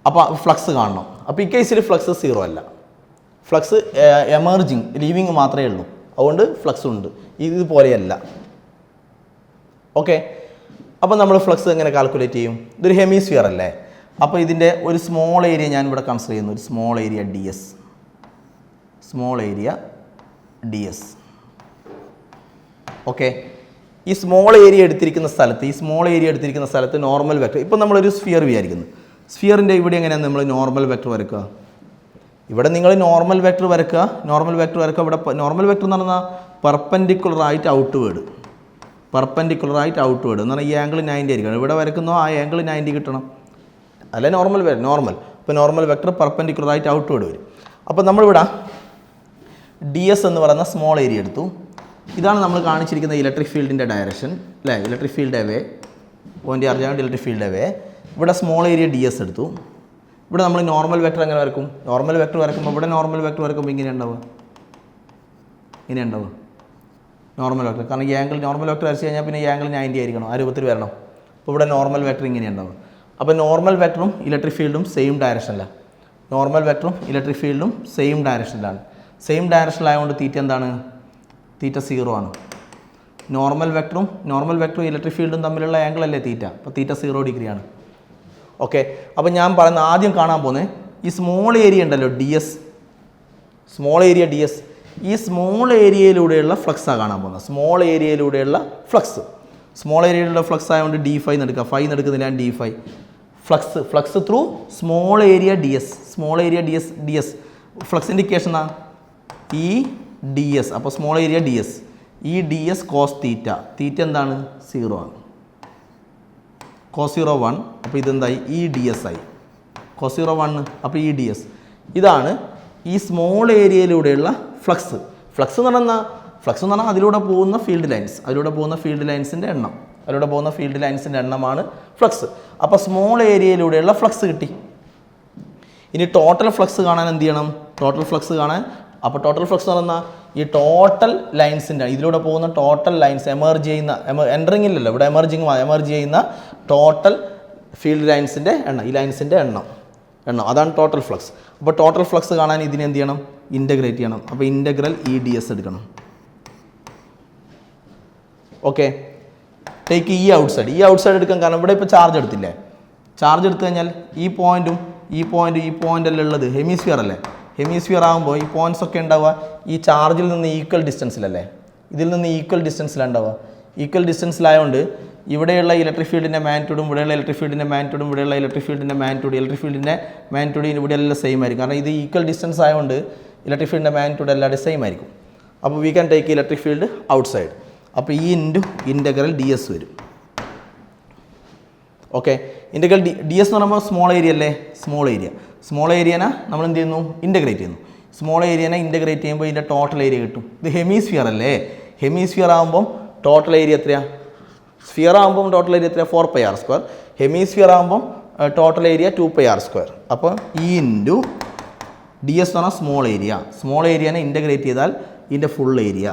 അപ്പോൾ ഫ്ലക്സ് കാണണം. അപ്പോൾ ഈ കേസിൽ ഫ്ലക്സ് 0 അല്ല, ഫ്ലക്സ് എമർജിങ് ലീവിങ് മാത്രമേ ഉള്ളൂ. അതുകൊണ്ട് ഫ്ലക്സ് ഉണ്ട്, ഇതുപോലെയല്ല. ഓക്കെ, അപ്പോൾ നമ്മൾ ഫ്ലക്സ് എങ്ങനെ കാൽക്കുലേറ്റ് ചെയ്യും? ഇതൊരു ഹെമിസ്ഫിയർ അല്ലേ. അപ്പോൾ ഇതിൻ്റെ ഒരു സ്മോൾ ഏരിയ ഞാൻ ഇവിടെ കൺസിഡർ ചെയ്യുന്നു, ഒരു സ്മോൾ ഏരിയ ds. ഓക്കെ, ഈ സ്മോൾ ഏരിയ എടുത്തിരിക്കുന്ന സ്ഥലത്ത് നോർമൽ വെക്ടർ. ഇപ്പോൾ നമ്മളൊരു സ്ഫിയർ വിചാരിക്കുന്നു. സ്ഫിയറിൻ്റെ ഇവിടെ എങ്ങനെയാണ് നമ്മൾ നോർമൽ വെക്ടർ വരക്കുക? ഇവിടെ നിങ്ങൾ നോർമൽ വെക്ടർ വരക്കുക. ഇവിടെ നോർമൽ വെക്ടർ എന്ന് പറഞ്ഞാൽ പെർപെൻഡിക്കുലറായിട്ട് ഔട്ട്വേർഡ് എന്ന് പറഞ്ഞാൽ ഈ ആംഗിൾ 90 ആയിരിക്കണം. ഇവിടെ വരക്കുന്നോ ആ ആംഗിൾ 90 കിട്ടണം, അല്ല നോർമൽ. ഇപ്പോൾ നോർമൽ വെക്ടർ പെർപെൻഡിക്കുലറായിട്ട് ഔട്ട്വേർഡ് വരും. അപ്പോൾ നമ്മളിവിടെ ds എന്ന് പറയുന്ന സ്മോൾ ഏരിയ എടുത്തു. ഇതാണ് നമ്മൾ കാണിച്ചിരിക്കുന്ന ഇലക്ട്രിക് ഫീൽഡിൻ്റെ ഡയറക്ഷൻ അല്ലേ. Electric field away, point charge ആയതുകൊണ്ട് ഇലക്ട്രിക് ഫീൽഡ് അവേ. ഇവിടെ സ്മോൾ ഏരിയ ds എടുത്തു. ഇവിടെ നമ്മൾ നോർമൽ വെക്ടർ എങ്ങനെ വരക്കും? നോർമൽ വെക്ടർ വരക്കുമ്പോൾ ഇവിടെ നോർമൽ വെക്ടർ വരക്കുമ്പോൾ ഇങ്ങനെ ഉണ്ടാവുക നോർമൽ വെക്ടർ. കാരണം ഈ ആംഗിൾ നോർമൽ വെക്ടർ വരച്ച് കഴിഞ്ഞാൽ പിന്നെ ഈ ആംഗിൾ 90 ആയിരിക്കണം, ആ രൂപത്തിൽ വരണം. അപ്പോൾ ഇവിടെ നോർമൽ വെക്ടർ ഇങ്ങനെ ഉണ്ടാവുക. അപ്പോൾ നോർമൽ വെക്ടറും ഇലക്ട്രിക് ഫീൽഡും സെയിം ഡയറക്ഷനിലാണ്. സെയിം ഡയറക്ഷനിലായതുകൊണ്ട് തീറ്റ എന്താണ്? തീറ്റ 0 ആണ്. നോർമൽ വെക്ടറും ഇലക്ട്രിക് ഫീൽഡും തമ്മിലുള്ള ആംഗിൾ അല്ലേ തീറ്റ. അപ്പോൾ തീറ്റ 0 ഡിഗ്രിയാണ്. ഓക്കെ, അപ്പോൾ ഞാൻ പറയുന്ന ആദ്യം കാണാൻ പോകുന്നത് ഈ സ്മോൾ ഏരിയ ഉണ്ടല്ലോ ds, ഈ സ്മോൾ ഏരിയയിലൂടെയുള്ള ഫ്ലക്സാണ് കാണാൻ പോകുന്നത്. സ്മോൾ ഏരിയയിലൂടെയുള്ള ഫ്ലക്സ് ആയതുകൊണ്ട് d∅ എന്ന് എടുക്കുക. ഫൈ എന്ന് എടുക്കുന്നില്ല, d∅. Flux through small area ds. Flux indication എന്നാ ഈ ds. അപ്പോൾ സ്മോൾ ഏരിയ ds, ഈ ds കോസ് തീറ്റ എന്താണ്? 0 ആണ്. cos 0 1. അപ്പോൾ ഇതെന്തായി? ഈ ds ആയി. cos 0 1. അപ്പോൾ ഈ ds. ഇതാണ് ഈ സ്മോൾ ഏരിയയിലൂടെയുള്ള ഫ്ലക്സ് എന്ന് പറഞ്ഞാൽ അതിലൂടെ പോകുന്ന ഫീൽഡ് ലൈൻസിൻ്റെ എണ്ണമാണ് ഫ്ലക്സ്. അപ്പോൾ സ്മോൾ ഏരിയയിലൂടെയുള്ള ഫ്ലക്സ് കിട്ടി. ഇനി ടോട്ടൽ ഫ്ലക്സ് കാണാൻ എന്ത് ചെയ്യണം? അപ്പോൾ ടോട്ടൽ ഫ്ലക്സ് എന്ന് പറഞ്ഞാൽ ഈ ടോട്ടൽ ലൈൻസിൻ്റെ, ഇതിലൂടെ പോകുന്ന ടോട്ടൽ ലൈൻസ് എമർജ് ചെയ്യുന്ന, എൻട്രിങ് ഇല്ലല്ലോ ഇവിടെ, എമർജ് ചെയ്യുന്ന ടോട്ടൽ ഫീൽഡ് ലൈൻസിൻ്റെ എണ്ണം, ഈ ലൈൻസിൻ്റെ എണ്ണം അതാണ് ടോട്ടൽ ഫ്ലക്സ്. അപ്പോൾ ടോട്ടൽ ഫ്ലക്സ് കാണാൻ ഇതിനെ എന്ത് ചെയ്യണം? ഇൻ്റഗ്രേറ്റ് ചെയ്യണം. അപ്പോൾ ഇൻ്റഗ്രൽ ഈ ds എടുക്കണം. ഓക്കെ, ടേക്ക് ഈ ഔട്ട്സൈഡ് എടുക്കാൻ. കാരണം ഇവിടെ ഇപ്പോൾ ചാർജ് എടുത്തില്ലേ, ചാർജ് എടുത്തു കഴിഞ്ഞാൽ ഈ പോയിൻറ്റും ഈ പോയിൻ്റല്ലേ ഉള്ളത്, ഹെമിസ്ഫിയർ അല്ലേ. ഹെമിസ്ഫിയർ ആകുമ്പോൾ ഈ പോയിൻറ്റ്സ് ഒക്കെ ഉണ്ടാവുക ഈ ചാർജിൽ നിന്ന് ഈക്വൽ ഡിസ്റ്റൻസിലല്ലേ, ഇതിൽ നിന്ന് ഈക്വൽ ഡിസ്റ്റൻസിലുണ്ടാവുക. ഈക്വൽ ഡിസ്റ്റൻസിലായതുകൊണ്ട് ഇവിടെയുള്ള ഇലക്ട്രിക് ഫീൽഡിൻ്റെ മാഗ്നിറ്റ്യൂഡും ഇവിടെയുള്ള ഇലക്ട്രിക് ഫീൽഡിൻ്റെ മാഗ്നിറ്റ്യൂഡ് ഇവിടെ എല്ലാം സെയിം ആയിരിക്കും. കാരണം ഇത് ഈക്വൽ ഡിസ്റ്റൻസ് ആയതുകൊണ്ട് ഇലക്ട്രിക് ഫീൽഡിൻ്റെ മാഗ്നിറ്റ്യൂഡ് എല്ലാവരും സെയിം ആയിരിക്കും. അപ്പോൾ V can take electric field outside. അപ്പോൾ ഈ ഇൻ്റഗ്രൽ ds വരും. ഓക്കെ, ഇൻ്റഗ്രൽ ds എന്ന് പറയുമ്പോൾ സ്മോൾ ഏരിയ അല്ലേ. സ്മോൾ ഏരിയനെ നമ്മൾ എന്ത് ചെയ്യുന്നു? ഇൻ്റഗ്രേറ്റ് ചെയ്യുന്നു. സ്മോൾ ഏരിയനെ ഇൻ്റഗ്രേറ്റ് ചെയ്യുമ്പോൾ ഇതിൻ്റെ ടോട്ടൽ ഏരിയ കിട്ടും. ഇത് ഹെമിസ്ഫിയർ അല്ലേ. ഹെമിസ്ഫിയർ ആകുമ്പം ടോട്ടൽ ഏരിയ എത്രയാണ്? സ്ഫിയർ ആകുമ്പം ടോട്ടൽ ഏരിയ എത്രയാണ്? 4πr². ഹെമിസ്ഫിയർ ആകുമ്പം ടോട്ടൽ ഏരിയ 2πr². അപ്പോൾ ഈ ഇൻറ്റു ds എന്ന് പറഞ്ഞാൽ സ്മോൾ ഏരിയനെ ഇൻ്റഗ്രേറ്റ് ചെയ്താൽ ഇതിൻ്റെ ഫുൾ ഏരിയ,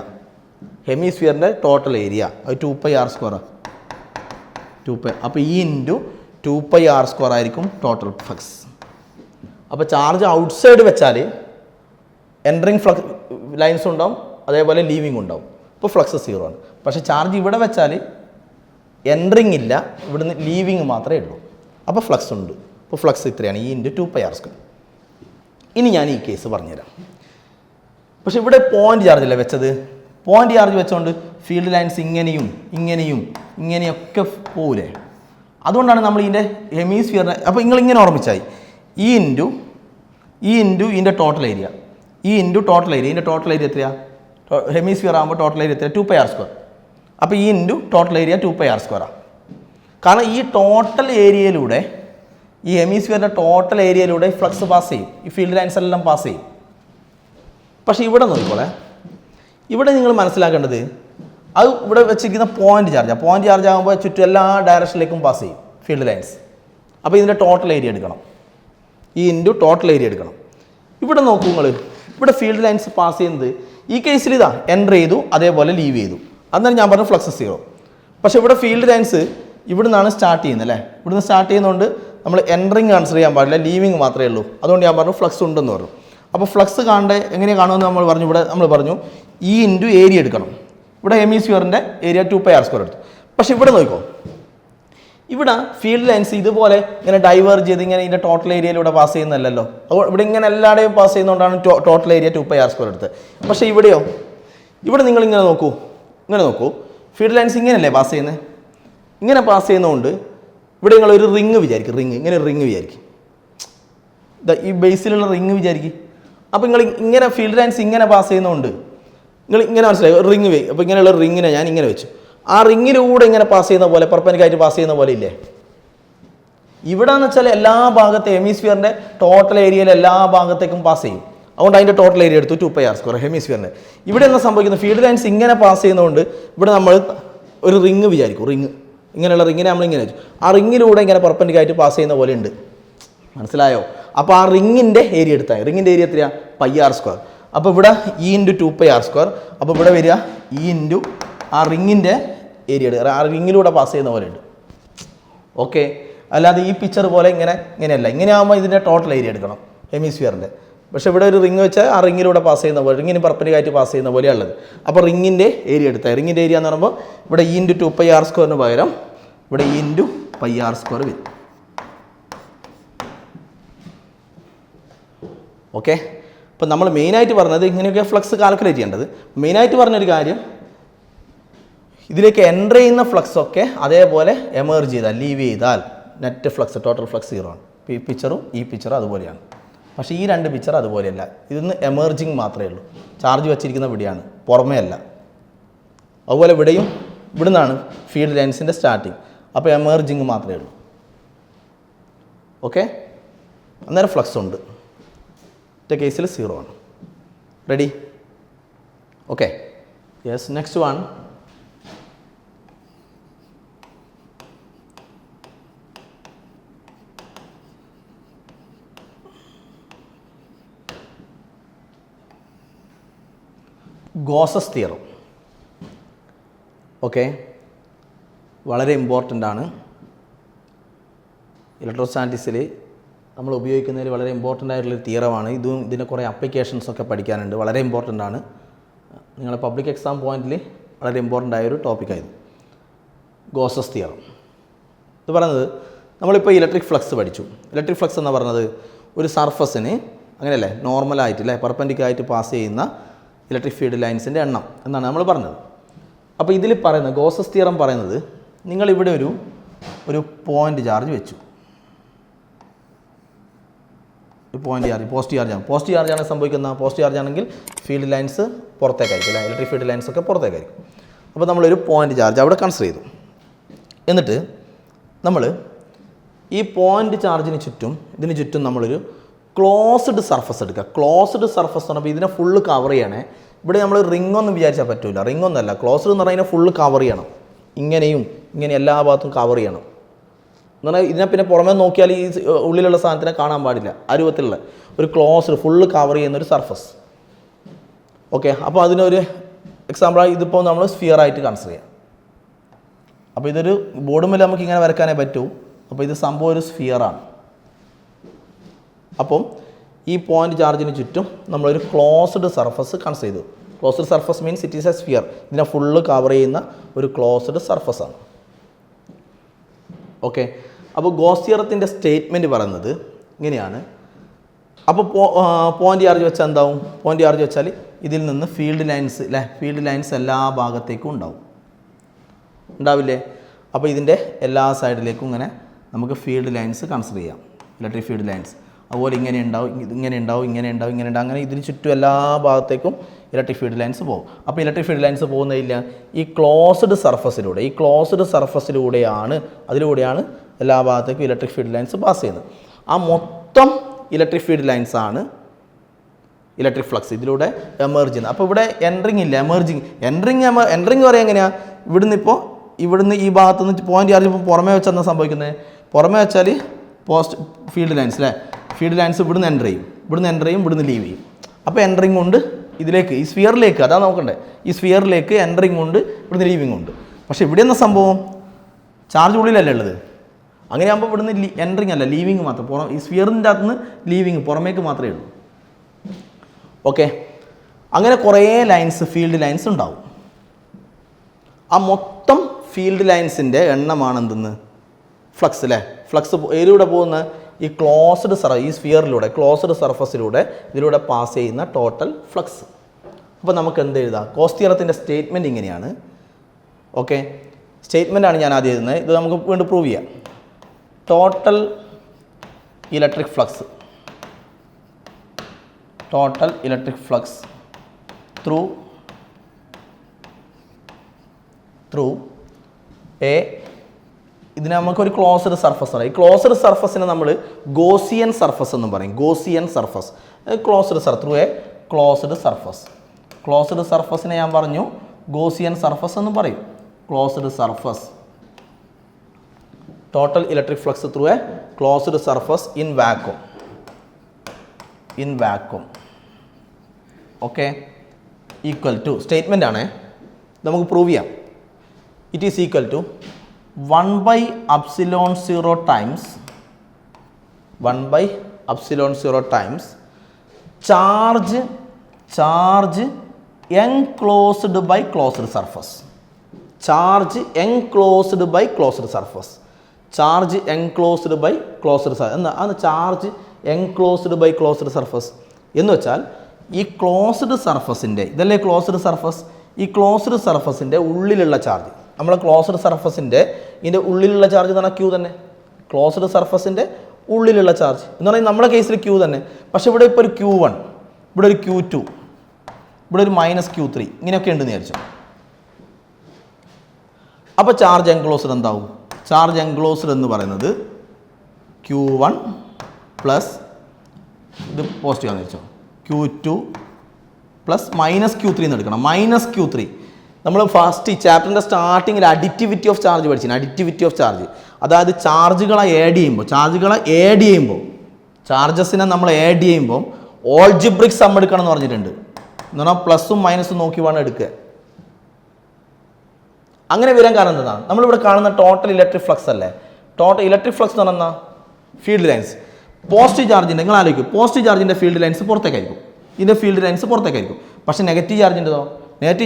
ഹെമിസ്ഫിയറിൻ്റെ ടോട്ടൽ ഏരിയ അത് 2πr². അപ്പോൾ ഈ ഇൻറ്റു 2πr² ആയിരിക്കും ടോട്ടൽ ഫ്ലക്സ്. അപ്പോൾ ചാർജ് ഔട്ട്സൈഡ് വെച്ചാൽ എൻട്രിങ് ലൈൻസ് ഉണ്ടാവും, അതേപോലെ ലീവിങ് ഉണ്ടാവും. ഇപ്പോൾ ഫ്ലക്സ് 0 ആണ്. പക്ഷേ ചാർജ് ഇവിടെ വെച്ചാൽ എൻട്രിങ് ഇല്ല, ഇവിടുന്ന് ലീവിങ് മാത്രമേ ഉള്ളൂ. അപ്പോൾ ഫ്ലക്സ് ഉണ്ട്. അപ്പോൾ ഫ്ലക്സ് ഇത്രയാണ്, E × 2πr². ഇനി ഞാൻ ഈ കേസ് പറഞ്ഞുതരാം. പക്ഷെ ഇവിടെ പോയിന്റ് ചാർജ് അല്ലേ വെച്ചത്. പോയിന്റ് ചാർജ് വെച്ചുകൊണ്ട് ഫീൽഡ് ലൈൻസ് ഇങ്ങനെയും ഇങ്ങനെയും ഇങ്ങനെയൊക്കെ പോവില്ലേ. അതുകൊണ്ടാണ് നമ്മൾ ഇതിൻ്റെ ഹെമിസ്ഫിയറിനെ, അപ്പോൾ നിങ്ങളിങ്ങനെ ഓർമ്മിച്ചായി E × ഇതിൻ്റെ total area, E × total area. ഇതിൻ്റെ ടോട്ടൽ ഏരിയ എത്രയാണ്? ഹെമിസ്ഫിയർ ആകുമ്പോൾ ടോട്ടൽ ഏരിയ എത്രയാണ്? 2πr². അപ്പോൾ E × ടോട്ടൽ ഏരിയ 2πr². കാരണം ഈ ടോട്ടൽ ഏരിയയിലൂടെ, ഈ ഹെമിസ്ഫിയറിൻ്റെ ടോട്ടൽ ഏരിയയിലൂടെ ഫ്ലക്സ് പാസ് ചെയ്യും, ഈ ഫീൽഡ് ലൈൻസ് എല്ലാം പാസ് ചെയ്യും. പക്ഷേ ഇവിടെ നോക്കിക്കോളെ, ഇവിടെ നിങ്ങൾ മനസ്സിലാക്കേണ്ടത് അത് ഇവിടെ വെച്ചിരിക്കുന്ന പോയിന്റ് ചാർജാണ്. പോയിന്റ് ചാർജ് ആകുമ്പോൾ ചുറ്റും എല്ലാ ഡയറക്ഷനിലേക്കും പാസ് ചെയ്യും ഫീൽഡ് ലൈൻസ്. അപ്പോൾ ഇതിൻ്റെ ടോട്ടൽ ഏരിയ എടുക്കണം, E × ടോട്ടൽ ഏരിയ എടുക്കണം. ഇവിടെ നോക്കൂ നിങ്ങൾ, ഇവിടെ ഫീൽഡ് ലൈൻസ് പാസ് ചെയ്യുന്നത് ഈ കേസിൽ ഇതാ എൻ്റർ ചെയ്തു, അതേപോലെ ലീവ് ചെയ്തു. അന്നേരം ഞാൻ പറഞ്ഞു ഫ്ലക്സ് 0. പക്ഷേ ഇവിടെ ഫീൽഡ് ലൈൻസ് ഇവിടെ നിന്നാണ് സ്റ്റാർട്ട് ചെയ്യുന്നത് അല്ലേ. ഇവിടുന്ന് സ്റ്റാർട്ട് ചെയ്യുന്നതുകൊണ്ട് നമ്മൾ എൻട്രിങ് കൺസിഡർ ചെയ്യാൻ പാടില്ല, ലീവിങ് മാത്രമേ ഉള്ളൂ. അതുകൊണ്ട് ഞാൻ പറഞ്ഞു ഫ്ലക്സ് ഉണ്ടെന്ന് പറഞ്ഞു. അപ്പോൾ ഫ്ലക്സ് കാണേണ്ട എങ്ങനെ കാണുമെന്ന് നമ്മൾ പറഞ്ഞു. ഇവിടെ നമ്മൾ പറഞ്ഞു E × ഏരിയ എടുക്കണം. ഇവിടെ ഹെമിസ്ഫിയറിൻ്റെ ഏരിയ 2πr² എടുത്തു. പക്ഷേ ഇവിടെ നോക്കിക്കോ, ഇവിടെ ഫീൽഡ് ലൈൻസ് ഇതുപോലെ ഇങ്ങനെ ഡൈവേർജ് ചെയ്ത് ഇങ്ങനെ ഇതിൻ്റെ ടോട്ടൽ ഏരിയയിലൂടെ പാസ് ചെയ്യുന്നതല്ലോ. അപ്പോൾ ഇവിടെ ഇങ്ങനെ എല്ലാവരുടെയും പാസ് ചെയ്യുന്നതുകൊണ്ടാണ് ടോട്ടൽ ഏരിയ 2πr² എടുത്തത്. പക്ഷേ ഇവിടെയോ, ഇവിടെ നിങ്ങളിങ്ങനെ നോക്കൂ, ഇങ്ങനെ നോക്കൂ, ഫീൽഡ് ലൈൻസ് ഇങ്ങനെയല്ലേ പാസ് ചെയ്യുന്നത്. ഇങ്ങനെ പാസ് ചെയ്യുന്നതുകൊണ്ട് ഇവിടെ നിങ്ങളൊരു റിങ് വിചാരിക്കും, ഇങ്ങനെ ഒരു റിങ് വിചാരിക്കും, ഈ ബേസിലുള്ള റിങ് വിചാരിക്കും. അപ്പോൾ നിങ്ങൾ ഇങ്ങനെ ഫീൽഡ് ലൈൻസ് ഇങ്ങനെ പാസ് ചെയ്യുന്നതുകൊണ്ട് നിങ്ങൾ ഇങ്ങനെ മനസ്സിലായി റിങ് വേ. അപ്പോൾ ഇങ്ങനെയുള്ള റിങ്ങിനെ ഞാൻ ഇങ്ങനെ വെച്ചു, ആ റിങ്ങിലൂടെ ഇങ്ങനെ പാസ് ചെയ്യുന്ന പോലെ പെർപെൻഡിക്കുലറായിട്ട് പാസ് ചെയ്യുന്ന പോലെ ഇല്ലേ. ഇവിടെ എന്ന് വെച്ചാൽ എല്ലാ ഭാഗത്തെ ഹെമിസ്ഫിയറിൻ്റെ ടോട്ടൽ ഏരിയയിൽ എല്ലാ ഭാഗത്തേക്കും പാസ് ചെയ്യും. അതുകൊണ്ട് അതിൻ്റെ ടോട്ടൽ ഏരിയ എടുത്തു 2πr² ഹെമിസ്ഫിയറിൻ്റെ. ഇവിടെ എന്താ സംഭവിക്കുന്നത്, ഫീൽഡ് ലൈൻസ് ഇങ്ങനെ പാസ് ചെയ്യുന്നതുകൊണ്ട് ഇവിടെ നമ്മൾ ഒരു റിങ് വിചാരിക്കും, ഇങ്ങനെയുള്ള റിങ്ങിനെ നമ്മളിങ്ങനെ വെച്ചു, ആ റിങ്ങിലൂടെ ഇങ്ങനെ പെർപെൻഡിക്കുലറായിട്ട് പാസ് ചെയ്യുന്ന പോലെ ഉണ്ട്. മനസ്സിലായോ? അപ്പോൾ ആ റിങ്ങിൻ്റെ ഏരിയ എടുത്താൽ, റിങ്ങിൻ്റെ ഏരിയ എത്രയാണ്? πr². അപ്പോൾ ഇവിടെ E × 2πr². അപ്പോൾ ഇവിടെ വരിക E × ആ റിങ്ങിൻ്റെ ഏരിയ എടുക്കുക, ആ റിങ്ങിലൂടെ പാസ് ചെയ്യുന്ന പോലെ ഉണ്ട്. ഓക്കെ, അല്ലാതെ ഈ പിക്ചർ പോലെ ഇങ്ങനെയല്ല. ഇങ്ങനെ ആകുമ്പോൾ ഇതിൻ്റെ ടോട്ടൽ ഏരിയ എടുക്കണം ഹെമിസ്ഫിയറിൻ്റെ. പക്ഷേ ഇവിടെ ഒരു റിങ് വെച്ചാൽ ആ റിങ്ങിലൂടെ പാസ് ചെയ്യുന്ന പോലെ, റിങ്ങിന് പെർപെൻഡിക്കുലറായിട്ട് പാസ് ചെയ്യുന്ന പോലെയാണ് ഉള്ളത്. അപ്പോൾ റിങ്ങിൻ്റെ ഏരിയ എടുത്താൽ, റിങ്ങിൻ്റെ ഏരിയ എന്ന് പറയുമ്പോൾ ഇവിടെ E × 2πr² പകരം ഇവിടെ E × πr² വരും. ഓക്കെ, അപ്പോൾ നമ്മൾ മെയിനായിട്ട് പറഞ്ഞത് ഇങ്ങനെയൊക്കെ ഫ്ലക്സ് കാൽക്കുലേറ്റ് ചെയ്യേണ്ടത്. മെയിനായിട്ട് പറഞ്ഞൊരു കാര്യം, ഇതിലേക്ക് എൻ്റർ ചെയ്യുന്ന ഫ്ലക്സ് ഒക്കെ അതേപോലെ എമേർജ് ചെയ്താൽ, ലീവ് ചെയ്താൽ നെറ്റ് ഫ്ലക്സ് ടോട്ടൽ ഫ്ലക്സ് 0 ആണ്. ഈ പിക്ചറും അതുപോലെയാണ്. പക്ഷേ ഈ രണ്ട് പിക്ചർ അതുപോലെയല്ല. ഇതിന്ന് എമേർജിങ് മാത്രമേ ഉള്ളൂ. ചാർജ് വെച്ചിരിക്കുന്ന ഇവിടെയാണ്, പുറമേ അല്ല. അതുപോലെ ഇവിടെയും ഇവിടുന്നാണ് ഫീൽഡ് ലൈൻസിൻ്റെ സ്റ്റാർട്ടിങ്. അപ്പോൾ എമേർജിങ് മാത്രമേ ഉള്ളൂ. ഓക്കെ, അന്നേരം ഫ്ലക്സ് ഉണ്ട്. കേസിൽ 0 ആണ്. Ready? Okay, yes. Next one, Gauss's theorem. Okay, വളരെ ഇമ്പോർട്ടൻ്റ് ആണ്. ഇലക്ട്രോസ്റ്റാറ്റിക്സിൽ നമ്മൾ ഉപയോഗിക്കുന്നതിൽ വളരെ ഇമ്പോർട്ടൻ്റ് ആയിട്ടുള്ളൊരു തിയറമാണ്. ഇതിൻ്റെ കുറേ അപ്ലിക്കേഷൻസൊക്കെ പഠിക്കാനുണ്ട്. വളരെ ഇമ്പോർട്ടൻ്റ് ആണ്. നിങ്ങളുടെ പബ്ലിക് എക്സാം പോയിന്റിൽ വളരെ ഇമ്പോർട്ടൻ്റ് ആയൊരു ടോപ്പിക്കായിരുന്നു ഗോസസ് തിയറം. ഇത് പറയുന്നത്, നമ്മളിപ്പോൾ ഇലക്ട്രിക് ഫ്ലക്സ് പഠിച്ചു. ഇലക്ട്രിക് ഫ്ലക്സ് എന്ന് പറയുന്നത് ഒരു സർഫസിന് അങ്ങനെയല്ലേ നോർമലായിട്ട് അല്ലേ പെർപെൻഡിക്കുലറായിട്ട് പാസ് ചെയ്യുന്ന ഇലക്ട്രിക് ഫീൽഡ് ലൈൻസിൻ്റെ എണ്ണം എന്നാണ് നമ്മൾ പറഞ്ഞത്. അപ്പോൾ ഇതിൽ പറയുന്നത് ഗോസസ് തിയറം പറയുന്നത്, നിങ്ങളിവിടെ ഒരു പോയിൻ്റ് ചാർജ് വെച്ചു. പോയിൻ്റ് ചാർജ് പോസിറ്റീവ് ചാർജാണ് സംഭവിക്കുന്നത്. പോസിറ്റീവ് ചാർജ് ആണെങ്കിൽ ഫീൽഡ് ലൈൻസ് പുറത്തേക്കായിരിക്കും അല്ലേ, ഇലക്ട്രിക് ഫീൽഡ് ലൈൻസ് ഒക്കെ പുറത്തേക്കായിരിക്കും. അപ്പോൾ നമ്മളൊരു പോയിൻ്റ് ചാർജ് അവിടെ കൺസിഡർ ചെയ്തു. എന്നിട്ട് നമ്മൾ ഈ പോയിൻ്റ് ചാർജിന് ചുറ്റും ഇതിന് ചുറ്റും നമ്മളൊരു ക്ലോസ്ഡ് സർഫസ് എടുക്കുക. ക്ലോസ്ഡ് സർഫസ് എന്ന് പറയുമ്പോൾ ഇതിനെ ഫുള്ള് കവർ ചെയ്യണേ. ഇവിടെ നമ്മൾ റിംഗ് ഒന്നും വിചാരിച്ചാൽ പറ്റില്ല, റിംഗ് ഒന്നുമല്ല. ക്ലോസ്ഡ് എന്ന് പറഞ്ഞാൽ ഇതിനെ ഫുള്ള് കവർ ചെയ്യണം, ഇങ്ങനെ എല്ലാ ഭാഗത്തും കവർ ചെയ്യണം. എന്ന് പറഞ്ഞാൽ ഇതിനെ പിന്നെ പുറമേ നോക്കിയാൽ ഈ ഉള്ളിലുള്ള സാധനത്തിനെ കാണാൻ പാടില്ല. ആ രൂപത്തിലുള്ള ഒരു ക്ലോസ്ഡ് ഫുള്ള് കവർ ചെയ്യുന്നൊരു സർഫസ്. ഓക്കെ, അപ്പോൾ അതിനൊരു എക്സാമ്പിളായി ഇതിപ്പോൾ നമ്മൾ സ്ഫിയർ ആയിട്ട് കൺസിഡർ ചെയ്യാം. അപ്പോൾ ഇതൊരു ബോർഡുമില്ല, നമുക്ക് ഇങ്ങനെ വരക്കാനേ പറ്റൂ. അപ്പോൾ ഇത് സംഭവം ഒരു സ്ഫിയറാണ്. അപ്പം ഈ പോയിൻ്റ് ചാർജിന് ചുറ്റും നമ്മളൊരു ക്ലോസ്ഡ് സർഫസ് കൺസിഡർ ചെയ്തു. Closed surface means it is A sphere. ഇതിനെ ഫുള്ള് കവർ ചെയ്യുന്ന ഒരു ക്ലോസ്ഡ് സർഫസ് ആണ്. ഓക്കെ, അപ്പോൾ ഗോസ് തിയറത്തിൻ്റെ സ്റ്റേറ്റ്മെൻറ്റ് പറയുന്നത് ഇങ്ങനെയാണ്. അപ്പോൾ പോയിൻ്റ് ചാർജ് വെച്ചാൽ എന്താവും? പോയിൻ്റ് ചാർജ് വെച്ചാൽ ഇതിൽ നിന്ന് ഫീൽഡ് ലൈൻസ് അല്ലേ, ഫീൽഡ് ലൈൻസ് എല്ലാ ഭാഗത്തേക്കും ഉണ്ടാവില്ലേ? അപ്പോൾ ഇതിൻ്റെ എല്ലാ സൈഡിലേക്കും ഇങ്ങനെ നമുക്ക് ഫീൽഡ് ലൈൻസ് കൺസിഡർ ചെയ്യാം, ഇലക്ട്രിക് ഫീൽഡ് ലൈൻസ്. അതുപോലെ ഇങ്ങനെ ഉണ്ടാവും, ഇങ്ങനെ ഉണ്ടാവും, ഇങ്ങനെ ഉണ്ടാവും, ഇങ്ങനെ ഉണ്ടാവും, അങ്ങനെ ഇതിന് ചുറ്റും എല്ലാ ഭാഗത്തേക്കും ഇലക്ട്രിക് ഫീൽഡ് ലൈൻസ് പോകും. അപ്പോൾ ഇലക്ട്രിക് ഫീൽഡ് ലൈൻസ് പോകുന്നതില്ല ഈ ക്ലോസ്ഡ് സർഫസിലൂടെയാണ് അതിലൂടെയാണ് എല്ലാ ഭാഗത്തേക്കും ഇലക്ട്രിക് ഫീൽഡ് ലൈൻസ് പാസ് ചെയ്യുന്നത്. ആ മൊത്തം ഇലക്ട്രിക് ഫീൽഡ് ലൈൻസ് ആണ് ഇലക്ട്രിക് ഫ്ലക്സ് ഇതിലൂടെ എമർജ് ചെയ്യുന്നത്. അപ്പോൾ ഇവിടെ എൻട്രിങ് ഇല്ല, എൻട്രിങ് പറയാൻ എങ്ങനെയാണ്? ഇവിടുന്ന് ഈ ഭാഗത്ത് നിന്ന് പോയിന്റ് ചാർജ് ഇപ്പോൾ പുറമേ വെച്ചാൽ എന്താ സംഭവിക്കുന്നത്? പുറമേ വെച്ചാൽ പോസ്റ്റ് ഫീൽഡ് ലൈൻസ് അല്ലേ, ഫീൽഡ് ലൈൻസ് ഇവിടുന്ന് എൻ്റർ ചെയ്യും, ഇവിടുന്ന് ലീവ് ചെയ്യും. അപ്പോൾ എൻട്രിങ് ഉണ്ട് ഇതിലേക്ക്, ഈ സ്ഫിയറിലേക്ക്, അതാണ് നോക്കണ്ടേ, ഈ സ്ഫിയറിലേക്ക് എൻട്രിങ് ഉണ്ട്, ഇവിടുന്ന് ലീവിങ് ഉണ്ട്. പക്ഷേ ഇവിടെ എന്ന സംഭവം ചാർജ് ഉള്ളിലല്ലേ ഉള്ളത്, അങ്ങനെയാകുമ്പോൾ ഇവിടുന്ന് എൻട്രിങ് അല്ല, ലീവിങ് മാത്രം. ഈ സ്ഫിയറിൻ്റെ അകത്ത് നിന്ന് ലീവിങ് പുറമേക്ക് മാത്രമേ ഉള്ളൂ. ഓക്കെ, അങ്ങനെ കുറേ ലൈൻസ്, ഫീൽഡ് ലൈൻസ് ഉണ്ടാവും. ആ മൊത്തം ഫീൽഡ് ലൈൻസിൻ്റെ എണ്ണമാണ് എന്തെന്ന്? ഫ്ലക്സ് അല്ലേ. ഫ്ലക്സ് ഏതിലൂടെ പോകുന്ന ഈ ഈ സ്ഫിയറിലൂടെ, ക്ലോസ്ഡ് സർഫസിലൂടെ ഇതിലൂടെ പാസ് ചെയ്യുന്ന ടോട്ടൽ ഫ്ലക്സ്. അപ്പോൾ നമുക്ക് എന്ത് എഴുതാം? ഗോസ് തിയറത്തിൻ്റെ സ്റ്റേറ്റ്മെൻറ്റ് ഇങ്ങനെയാണ്. ഓക്കെ, സ്റ്റേറ്റ്മെൻറ്റാണ് ഞാൻ ആദ്യം എഴുതുന്നത്, ഇത് നമുക്ക് വീണ്ടും പ്രൂവ് ചെയ്യാം. Total electric flux through A, ഇതിന് നമുക്കൊരു ക്ലോസ്ഡ് സർഫസ് ആണ്. ഈ ക്ലോസ്ഡ് സർഫസിനെ നമ്മൾ ഗോസിയൻ സർഫസ് എന്ന് പറയും. Gaussian surface through a closed സർഫസിനെ ഞാൻ പറഞ്ഞു ഗോസിയൻ സർഫസ് എന്ന് പറയും. Closed surface, total electric flux through a closed surface in vacuum. Okay, equal to, statement ആണ്, നമുക്ക് പ്രൂവ് ചെയ്യാം. It is equal to 1/ε0 times charge enclosed by closed surface. എന്താണ് charge enclosed by closed surface എന്ന് വെച്ചാൽ ഈ closed സർഫസിൻ്റെ, ഇതല്ലേ closed surface, ഈ ക്ലോസ്ഡ് സർഫസിൻ്റെ ഉള്ളിലുള്ള ചാർജ്, നമ്മളെ ക്ലോസ്ഡ് സർഫസിൻ്റെ ഇതിൻ്റെ ഉള്ളിലുള്ള ചാർജ് എന്ന് പറഞ്ഞാൽ ക്യൂ തന്നെ. ക്ലോസ്ഡ് സർഫസിൻ്റെ ഉള്ളിലുള്ള ചാർജ് എന്ന് പറഞ്ഞാൽ നമ്മുടെ കേസിൽ ക്യൂ തന്നെ. പക്ഷേ ഇവിടെ ഇപ്പോൾ ഒരു Q1, ഇവിടെ ഒരു Q2, ഇവിടെ ഒരു -Q3, ഇങ്ങനെയൊക്കെ ഉണ്ടെന്ന് വിചാരിച്ചു. അപ്പോൾ ചാർജ് എൻക്ലോസ്ഡ് എന്താവും? ചാർജ് എൻക്ലോസ്ഡ് എന്ന് പറയുന്നത് Q1 പ്ലസ് ഇത് പോസിറ്റീവ് ആണെന്ന് വെച്ചോ, Q2 പ്ലസ് -Q3 എന്ന് എടുക്കണം. -Q3 നമ്മൾ ഫസ്റ്റ് ഈ ചാപ്റ്ററിൻ്റെ സ്റ്റാർട്ടിങ്ങിൽ അഡിറ്റിവിറ്റി ഓഫ് ചാർജ് പഠിച്ചിരുന്നു. അഡിറ്റിവിറ്റി ഓഫ് ചാർജ്, അതായത് ചാർജസിനെ നമ്മൾ ആഡ് ചെയ്യുമ്പോൾ ഓൾജിബ്രിക് സം എടുക്കണം എന്ന് പറഞ്ഞിട്ടുണ്ട്. എന്ന് പറഞ്ഞാൽ പ്ലസും മൈനസും നോക്കി വേണം എടുക്കുക. അങ്ങനെ വരാൻ കാരണം എന്താണ്? നമ്മളിവിടെ കാണുന്ന ടോട്ടൽ ഇലക്ട്രിക് ഫ്ലക്സ് അല്ലേ. ടോട്ടൽ ഇലക്ട്രിക് ഫ്ലക്സ് എന്ന് പറഞ്ഞാൽ ഫീൽഡ് ലൈൻസ്. പോസിറ്റീവ് ചാർജിൻ്റെ, നിങ്ങൾ ആലോചിക്കും, പോസിറ്റീവ് ചാർജിൻ്റെ ഫീൽഡ് ലൈൻസ് പുറത്തേക്കായിരിക്കും, ഇതിൻ്റെ ഫീൽഡ് ലൈൻസ് പുറത്തേക്കായിരിക്കും. പക്ഷേ നെഗറ്റീവ്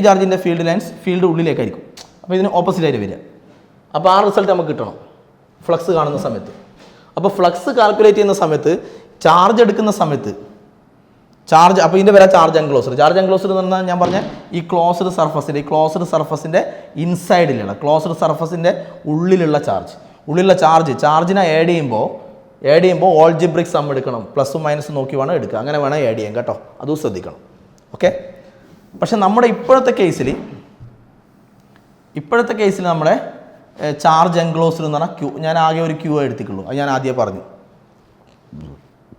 ചാർജിൻ്റെ ഫീൽഡ് ലൈൻസ് ഫീൽഡ് ഉള്ളിലേക്കായിരിക്കും. അപ്പോൾ ഇതിന് ഓപ്പോസിറ്റായിട്ട് വരിക. അപ്പോൾ ആ റിസൾട്ട് നമുക്ക് കിട്ടണം ഫ്ലക്സ് കാണുന്ന സമയത്ത്. അപ്പോൾ ഫ്ലക്സ് കാൽക്കുലേറ്റ് ചെയ്യുന്ന സമയത്ത്, ചാർജ് എടുക്കുന്ന സമയത്ത് അപ്പോൾ ഇതിൻ്റെ വരെ ചാർജ് എൻക്ലോസ്ഡ് എന്ന് പറഞ്ഞാൽ ഞാൻ പറഞ്ഞ ഈ ക്ലോസ്ഡ് സർഫസിൻ്റെ ഇൻസൈഡിലുള്ള, ക്ലോസ്ഡ് സർഫസിൻ്റെ ഉള്ളിലുള്ള ചാർജിനെ ആഡ് ചെയ്യുമ്പോൾ ഓൾജിബ്രിക് സം എടുക്കണം, പ്ലസും മൈനസും നോക്കി വേണം എടുക്കുക. അങ്ങനെ വേണം ആഡ് ചെയ്യാൻ കേട്ടോ, അതും ശ്രദ്ധിക്കണം. ഓക്കെ, പക്ഷെ നമ്മുടെ ഇപ്പോഴത്തെ കേസിൽ നമ്മുടെ ചാർജ് എൻക്ലോസ്ഡ് എന്ന് പറഞ്ഞാൽ ഞാൻ ആകെ ഒരു ക്യൂ എടുത്തിട്ടുള്ളൂ. അത് ഞാൻ ആദ്യം പറഞ്ഞു,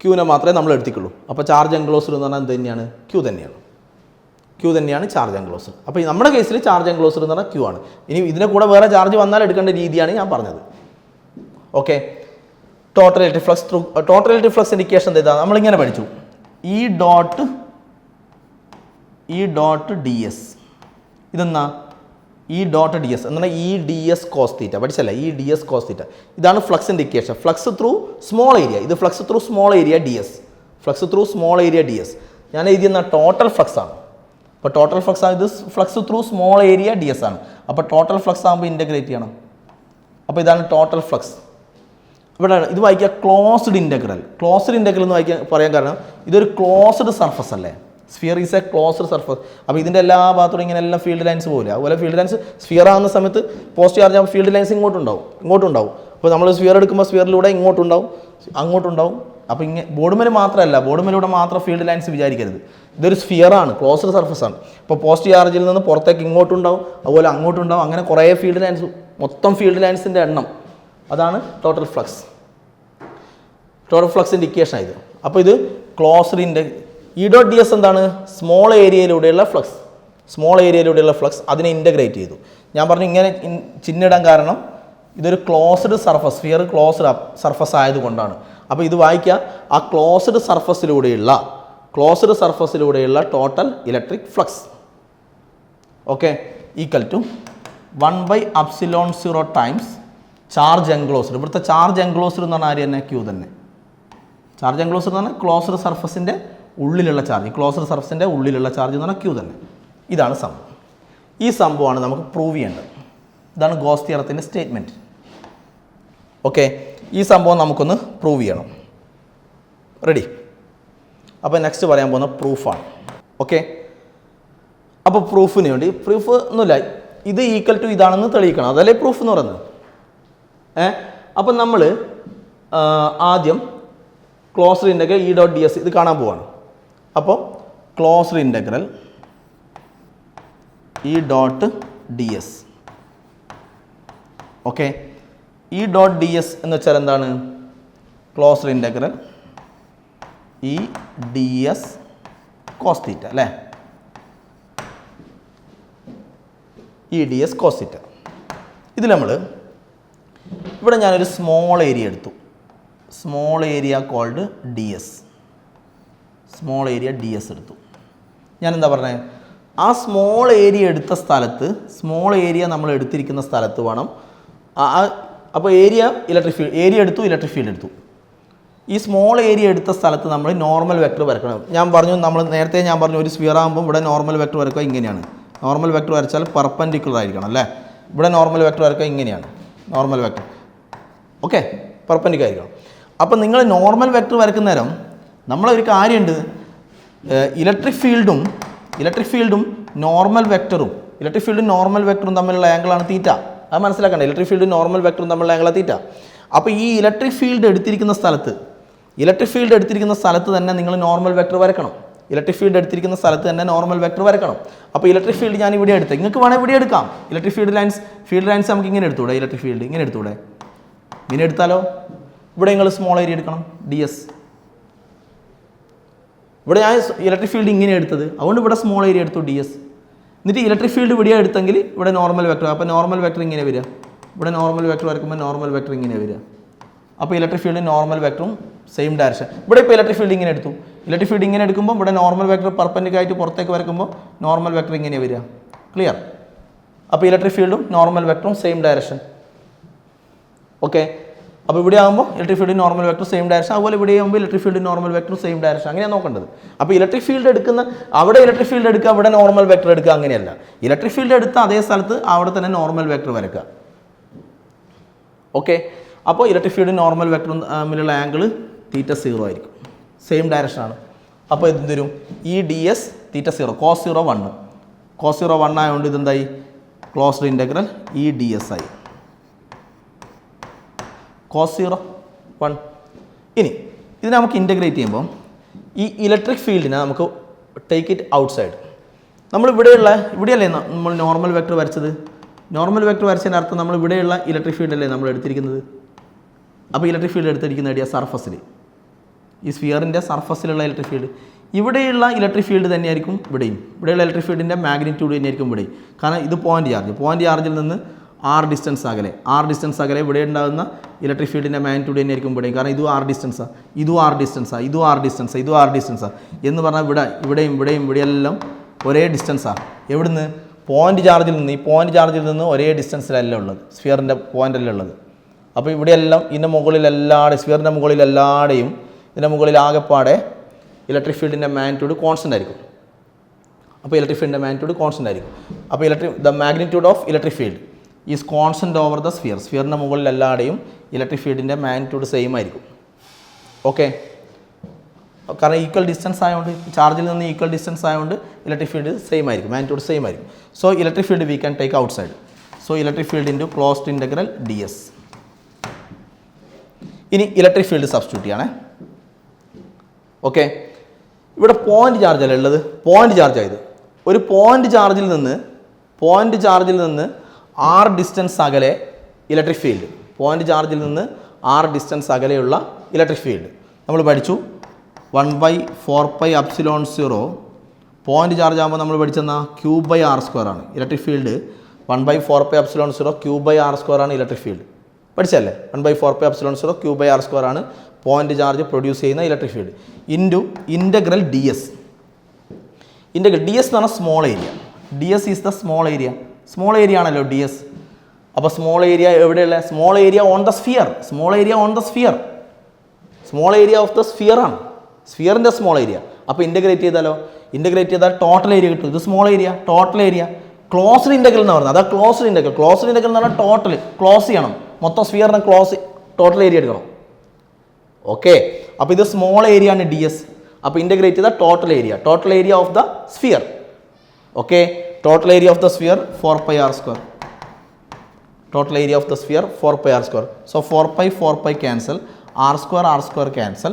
ക്യൂവിനെ മാത്രമേ നമ്മൾ എടുത്തിട്ടുള്ളൂ. അപ്പോൾ ചാർജ് എൻക്ലോസ്ഡ് എന്ന് പറഞ്ഞാൽ എന്ത് തന്നെയാണ്? ക്യൂ തന്നെയാണ് ചാർജ് എൻക്ലോസ്ഡ്. അപ്പോൾ നമ്മുടെ കേസിൽ ചാർജ് എൻക്ലോസ്ഡ് എന്ന് പറഞ്ഞാൽ ക്യൂ ആണ്. ഇനി ഇതിനെ കൂടെ വേറെ ചാർജ് വന്നാൽ എടുക്കേണ്ട രീതിയാണ് ഞാൻ പറഞ്ഞത്. Okay, total electric flux indication എന്താ? നമ്മളിങ്ങനെ പഠിച്ചു, ഈ ഡോട്ട് ഡി എസ്, ഇതെന്നാ ഈ ഡോട്ട് ഡി എസ് എന്ന് പറഞ്ഞാൽ ഈ ഡി എസ് കോസ് തീറ്റ പഠിച്ചല്ല, ഈ ഡി എസ് കോസ് തീറ്റ. ഇതാണ് flux indication. Flux through small area, ഇത് flux through small area D S. ഞാൻ എഴുതിയെന്ന ടോട്ടൽ ഫ്ലക്സ് ആണ്. അപ്പോൾ ടോട്ടൽ ഫ്ലക്സ് ആണ്, ഇത് flux through small area D S ആണ്. അപ്പോൾ ടോട്ടൽ ഫ്ലക്സ് ആകുമ്പോൾ ഇൻ്റഗ്രേറ്റ് ചെയ്യണം. അപ്പോൾ ഇതാണ് ടോട്ടൽ ഫ്ലക്സ്. ഇവിടെ ഇത് വായിക്കുക ക്ലോസ്ഡ് ഇൻ്റഗ്രൽ. ക്ലോസ്ഡ് ഇൻ്റഗ്രൽ എന്ന് പറയാൻ കാരണം ഇതൊരു ക്ലോസ്ഡ് സർഫസ് അല്ലേ, sphere is A closed surface. അപ്പോൾ ഇതിൻ്റെ എല്ലാ ഭാഗത്തോടും ഇങ്ങനെ എല്ലാം ഫീൽഡ് ലൈൻസ് പോകില്ല. അതുപോലെ ഫീൽഡ് ലൈൻസ് സ്ഫിയർ ആകുന്ന സമയത്ത് പോസിറ്റീവ് ചാർജ് ആകുമ്പോൾ ഫീൽഡ് ലൈൻസ് ഇങ്ങോട്ടുണ്ടാവും. അപ്പോൾ നമ്മൾ സ്ഫിയർ എടുക്കുമ്പോൾ സ്ഫിയറിലൂടെ അങ്ങോട്ടുണ്ടാവും. അപ്പോൾ ബോർഡുമേൽ മാത്രമല്ല, ബോർഡുമേലൂടെ മാത്രം ഫീൽഡ് ലൈൻസ് വിചാരിക്കരുത്. ഇതൊരു സ്ഫിയറാണ്, ക്ലോസ്ഡ് സർഫസ് ആണ്. ഇപ്പോൾ പോസിറ്റീവ് ചാർജിൽ നിന്ന് പുറത്തേക്ക് ഇങ്ങോട്ടുണ്ടാവും, അതുപോലെ അങ്ങോട്ടുണ്ടാവും. അങ്ങനെ കുറേ ഫീൽഡ് ലൈൻസ്, മൊത്തം ഫീൽഡ് ലൈൻസിൻ്റെ എണ്ണം, അതാണ് ടോട്ടൽ ഫ്ലക്സ്. ടോട്ടൽ ഫ്ലക്സിൻ്റെ ഇക്വേഷൻ ഇത്. അപ്പോൾ ഇത് closed E dot D S എന്താണ്? സ്മോൾ ഏരിയയിലൂടെയുള്ള ഫ്ലക്സ്. അതിനെ ഇൻ്റഗ്രേറ്റ് ചെയ്തു. ഞാൻ പറഞ്ഞു ഇങ്ങനെ ചിഹ്നിടാൻ കാരണം ഇതൊരു closed surface, sphere closed surface ആയതുകൊണ്ടാണ്. അപ്പോൾ ഇത് വായിക്കുക, ആ ക്ലോസ്ഡ് സർഫസിലൂടെയുള്ള total electric flux okay equal to 1/ε0 times charge enclosed. ഇവിടുത്തെ ചാർജ് എൻക്ലോസ്ഡ് എന്ന് പറഞ്ഞാൽ ആര് തന്നെ? ക്യൂ തന്നെ. ചാർജ് എൻക്ലോസ്ഡ് എന്ന് പറഞ്ഞാൽ ക്ലോസ്ഡ് സർഫസിൻ്റെ ഉള്ളിലുള്ള ചാർജ്, ക്ലോസ്ഡ് സർഫസിൻ്റെ ഉള്ളിലുള്ള ചാർജ് എന്ന് പറഞ്ഞാൽ ക്യൂ തന്നെ. ഇതാണ് സംഭവം. ഈ സംഭവമാണ് നമുക്ക് പ്രൂവ് ചെയ്യേണ്ടത്. ഇതാണ് ഗോസ് തിയറത്തിൻ്റെ സ്റ്റേറ്റ്മെൻറ്റ്. ഓക്കെ, ഈ സംഭവം നമുക്കൊന്ന് പ്രൂവ് ചെയ്യണം. റെഡി? അപ്പോൾ നെക്സ്റ്റ് പറയാൻ പോകുന്ന പ്രൂഫാണ്. ഓക്കെ, അപ്പോൾ പ്രൂഫിന് വേണ്ടി പ്രൂഫ് ഒന്നുമില്ല, ഇത് ഈക്വൽ ടു ഇതാണെന്ന് തെളിയിക്കണം, അതല്ലേ പ്രൂഫ് എന്ന് പറയുന്നത്. അപ്പം നമ്മൾ ആദ്യം closed integral E dot D S ഇത് കാണാൻ പോവാണ്. അപ്പോൾ closed integral E dot D S. Okay, E dot D S എന്ന് വെച്ചാൽ എന്താണ്? Closed integral E D S cos theta അല്ലേ? E D S cos theta. ഇതിൽ നമ്മൾ ഇവിടെ ഞാനൊരു സ്മോൾ ഏരിയ എടുത്തു, small area called D S. Small area D S എടുത്തു. ഞാൻ എന്താ പറഞ്ഞത്? ആ സ്മോൾ ഏരിയ എടുത്ത സ്ഥലത്ത്, സ്മോൾ ഏരിയ നമ്മൾ എടുത്തിരിക്കുന്ന സ്ഥലത്ത് വേണം. അപ്പോൾ ഇലക്ട്രിക് ഫീൽഡ് ഏരിയ എടുത്തു, ഇലക്ട്രിക് ഫീൽഡ് എടുത്തു. ഈ സ്മോൾ ഏരിയ എടുത്ത സ്ഥലത്ത് നമ്മൾ നോർമൽ വെക്ടർ വരക്കണം. ഞാൻ പറഞ്ഞു ഒരു സ്ഫിയർ ആകുമ്പോൾ ഇവിടെ നോർമൽ വെക്ടർ വരക്കുക ഇങ്ങനെയാണ്. നോർമൽ വെക്ടർ വരച്ചാൽ പെർപെൻഡിക്കുലർ ആയിരിക്കണം അല്ലേ? ഇവിടെ നോർമൽ വെക്ടർ വരക്കുക ഇങ്ങനെയാണ്. നോർമൽ വെക്ടർ ഓക്കെ, പെർപെൻഡിക്കുലർ ആയിരിക്കണം. അപ്പം നിങ്ങൾ നോർമൽ വെക്ടർ വരക്കുന്ന നേരം നമ്മളൊരു കാര്യമുണ്ട്, ഇലക്ട്രിക് ഫീൽഡും നോർമൽ വെക്ടറും തമ്മിലുള്ള ആംഗിളാണ് തീറ്റ. അത് മനസ്സിലാക്കണ്ട. ഇലക്ട്രിക് ഫീൽഡും നോർമൽ വെക്ടറും തമ്മിലുള്ള ആംഗിളാണ് തീറ്റ. അപ്പോൾ ഈ ഇലക്ട്രിക് ഫീൽഡ് എടുത്തിരിക്കുന്ന സ്ഥലത്ത് തന്നെ നിങ്ങൾ നോർമൽ വെക്ടർ വരക്കണം. അപ്പോൾ ഇലക്ട്രിക് ഫീൽഡ് ഞാൻ ഇവിടെ എടുത്തത്, നിങ്ങൾക്ക് വേണമെങ്കിൽ ഇവിടെ എടുക്കാം. ഇലക്ട്രിക് ഫീൽഡ് ലൈൻസ് നമുക്ക് ഇങ്ങനെ എടുത്തൂടെ? ഇലക്ട്രിക് ഫീൽഡ് ഇങ്ങനെ എടുത്തൂടെ? ഇങ്ങനെ എടുത്താലോ? ഇവിടെ നിങ്ങൾ സ്മോൾ ഏരിയ എടുക്കണം, ഡി എസ്. ഇവിടെ ഞാൻ ഇലക്ട്രിക് ഫീൽഡ് ഇങ്ങനെ എടുത്തത്, അതുകൊണ്ട് ഇവിടെ സ്മോൾ ഏരിയ എടുത്തു, ഡി എസ്. എന്നിട്ട് ഇലക്ട്രിക് ഫീൽഡ് ഇവിടെ എടുത്തെങ്കിൽ ഇവിടെ നോർമൽ വെക്ടർ. അപ്പോൾ നോർമൽ വെക്ടർ ഇങ്ങനെ വരിക. ഇവിടെ നോർമൽ വെക്ടർ വരയ്ക്കുമ്പോൾ നോർമൽ വെക്ടർ ഇങ്ങനെ വരിക. അപ്പോൾ ഇലക്ട്രിക് ഫീൽഡ് നോർമൽ വെക്ടറും സെയിം ഡയറക്ഷൻ. ഇവിടെ ഇപ്പോൾ ഇലക്ട്രിക് ഫീൽഡ് ഇങ്ങനെ എടുത്തു. ഇലക്ട്രിക് ഫീൽഡ് ഇങ്ങനെ എടുക്കുമ്പോൾ ഇവിടെ നോർമൽ വെക്ടർ പെർപെൻഡിക്കുലർ ആയിട്ട് പുറത്തേക്ക് വരയ്ക്കുമ്പോൾ നോർമൽ വെക്ടർ ഇങ്ങനെ വരിക. ക്ലിയർ? അപ്പോൾ ഇലക്ട്രിക് ഫീൽഡും നോർമൽ വെക്ടറും സെയിം ഡയറക്ഷൻ. ഓക്കെ, അപ്പോൾ ഇവിടെ ആകുമ്പോൾ electric field normal vector same direction, അതുപോലെ ഇവിടെ ആകുമ്പോൾ electric field normal vector same direction. അങ്ങനെയാണ് നോക്കേണ്ടത്. അപ്പോൾ ഇലക്ട്രിക് ഫീൽഡ് എടുക്കുക, അവിടെ നോർമൽ വെക്ടർ എടുക്കുക, അങ്ങനെയല്ല. ഇലക്ട്രിക് ഫീൽഡ് എടുത്ത അതേ സ്ഥലത്ത് അവിടെ തന്നെ നോർമൽ വെക്ടർ വരയ്ക്കുക. ഓക്കെ, അപ്പോൾ ഇലക്ട്രിക് ഫീൽഡ് നോർമൽ വെക്ടറും തമ്മിലുള്ള ആംഗിൾ തീറ്റ 0 ആയിരിക്കും, സെയിം ഡയറക്ഷനാണ്. അപ്പോൾ എന്ത് വരും? E D S theta 0, cos 0 1. Cos 0 1 ആയതുകൊണ്ട് ഇതെന്തായി? Closed integral E D S ആയി. കോസ് 0 1. ഇനി ഇത് നമുക്ക് ഇൻ്റഗ്രേറ്റ് ചെയ്യുമ്പോൾ ഈ ഇലക്ട്രിക് ഫീൽഡിനെ നമുക്ക് ടേക്ക് ഇറ്റ് ഔട്ട്സൈഡ്. നമ്മൾ ഇവിടെയല്ലേ നമ്മൾ നോർമൽ വെക്ടർ വരച്ചത്? നോർമൽ വെക്ടർ വരച്ചതിൻ്റെ അർത്ഥം നമ്മൾ ഇവിടെയുള്ള ഇലക്ട്രിക് ഫീൽഡല്ലേ നമ്മൾ എടുത്തിരിക്കുന്നത്. അപ്പോൾ ഇലക്ട്രിക് ഫീൽഡ് എടുത്തിരിക്കുന്ന എവിടെയാണ്? സർഫസിൽ. ഈ സ്ഫിയറിൻ്റെ സർഫസിലുള്ള ഇലക്ട്രിക് ഫീൽഡ്. ഇവിടെയുള്ള ഇലക്ട്രിക് ഫീൽഡ് തന്നെയായിരിക്കും ഇവിടെയുള്ള ഇലക്ട്രിക് ഫീൽഡിൻ്റെ മാഗ്നിറ്റ്യൂഡ് തന്നെയായിരിക്കും ഇവിടെയും. കാരണം ഇത് പോയിൻ്റ് ചാർജിൽ നിന്ന് r ഡിസ്റ്റൻസ് അകലെ ഇവിടെ ഉണ്ടാകുന്ന ഇലക്ട്രിക് ഫീൽഡിൻ്റെ മാഗ്നിറ്റ്യൂഡ് തന്നെയായിരിക്കും ഇവിടെയും. കാരണം ഇതും r ഡിസ്റ്റൻസാണ്, ഇതും r ഡിസ്റ്റൻസാണ് എന്ന് പറഞ്ഞാൽ ഇവിടെയെല്ലാം ഒരേ ഡിസ്റ്റൻസാണ്. എവിടുന്ന്? പോയിൻ്റ് ചാർജിൽ നിന്ന്. ഈ പോയിൻ്റ് ചാർജിൽ നിന്ന് ഒരേ ഡിസ്റ്റൻസിലല്ല ഉള്ളത്, സ്ഫിയറിൻ്റെ പോയിൻ്റല്ല ഉള്ളത്. അപ്പോൾ ഇവിടെയെല്ലാം ഇതിൻ്റെ മുകളിലെല്ലാടെയും, സ്ഫിയറിൻ്റെ മുകളിലെല്ലാടെയും ഇതിൻ്റെ മുകളിൽ ആകെപ്പാടെ ഇലക്ട്രിക് ഫീൽഡിൻ്റെ മാഗ്നിറ്റ്യൂഡ് കോൺസ്റ്റൻ്റ് ആയിരിക്കും. അപ്പോൾ ഇലക്ട്രിക് ഫീൽഡിൻ്റെ മാഗ്നിറ്റ്യൂഡ് കോൺസ്റ്റൻ്റ് ആയിരിക്കും. അപ്പോൾ the magnitude of electric field is constant over the sphere. സ്ഫിയറിൻ്റെ മുകളിൽ എല്ലാവരുടെയും ഇലക്ട്രിക് ഫീൽഡിൻ്റെ മാഗ്നിറ്റ്യൂഡ് സെയിം ആയിരിക്കും. ഓക്കെ, കാരണം ഈക്വൽ ഡിസ്റ്റൻസ് ആയതുകൊണ്ട്, ചാർജിൽ നിന്ന് ഈക്വൽ ഡിസ്റ്റൻസ് ആയതുകൊണ്ട് ഇലക്ട്രിക് ഫീൽഡ് സെയിം ആയിരിക്കും, മാഗ്നിറ്റ്യൂഡ് സെയിം ആയിരിക്കും. So electric field we can take outside. So electric field into closed integral D S. ഇനി ഇലക്ട്രിക് ഫീൽഡ് സബ്സ്റ്റിറ്റ്യൂട്ട് ചെയ്യണേ. ഓക്കെ, ഇവിടെ പോയിന്റ് ചാർജ് അല്ല ഉള്ളത്, പോയിന്റ് ചാർജ് ആയത്. ഒരു പോയിന്റ് ചാർജിൽ നിന്ന് ആർ ഡിസ്റ്റൻസ് അകലെ ഇലക്ട്രിക് ഫീൽഡ്, പോയിന്റ് ചാർജിൽ നിന്ന് ആർ ഡിസ്റ്റൻസ് അകലെയുള്ള ഇലക്ട്രിക് ഫീൽഡ് നമ്മൾ പഠിച്ചു 1/4πε0. പോയിന്റ് ചാർജ് ആകുമ്പോൾ നമ്മൾ പഠിച്ചെന്നാൽ Q/r² ആണ്. ഇലക്ട്രിക് ഫീൽഡ് 1/4πε0 Q/r² ആണ് ഇലക്ട്രിക് ഫീൽഡ്. പഠിച്ചല്ലേ? 1/4πε0 Q/r² ആണ് പോയിന്റ് ചാർജ് പ്രൊഡ്യൂസ് ചെയ്യുന്ന electric field. Integral D S. Integral D S എന്ന് പറഞ്ഞാൽ small area. D S is the small area. Small area ആണല്ലോ ഡി എസ്. അപ്പോൾ സ്മോൾ ഏരിയ എവിടെയുള്ള? Small area on the sphere. Small area on the sphere. Small area of the sphere ആണ്, സ്ഫിയറിൻ്റെ small area. അപ്പോൾ integrate ചെയ്താലോ? Integrate ചെയ്താൽ total area കിട്ടും. ഇത് small area, total area. Closed integral എന്ന് പറയുന്നത് അതാ ക്ലോസ്ഡ് ഇൻ്റഗ്രൽ. ക്ലോസ്ഡ് ഇൻ്റഗ്രൽ എന്ന് പറഞ്ഞാൽ ടോട്ടൽ ക്ലോസ് ചെയ്യണം, മൊത്തം സ്ഫിയറിനെ ടോട്ടൽ ഏരിയ എടുക്കണം. ഓക്കെ, അപ്പോൾ ഇത് സ്മോൾ ഏരിയ ആണ് ഡി എസ്. അപ്പോൾ ഇൻ്റഗ്രേറ്റ് ചെയ്ത total area of the sphere. Okay, total area of the sphere 4πr². Total area of the sphere 4πr². So 4π cancel, r² cancel.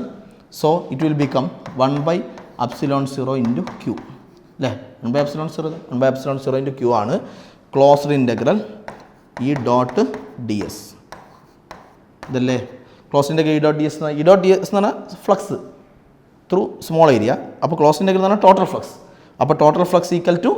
So it will become 1/ε0 into Q അല്ലേ? 1/ε0 into Q ആണ് closed integral E dot D S. ഇതല്ലേ closed integral E dot D S എന്ന് പറഞ്ഞാൽ flux through small area. അപ്പോൾ closed integral എന്ന് പറഞ്ഞാൽ total flux. അപ്പോൾ total flux equal to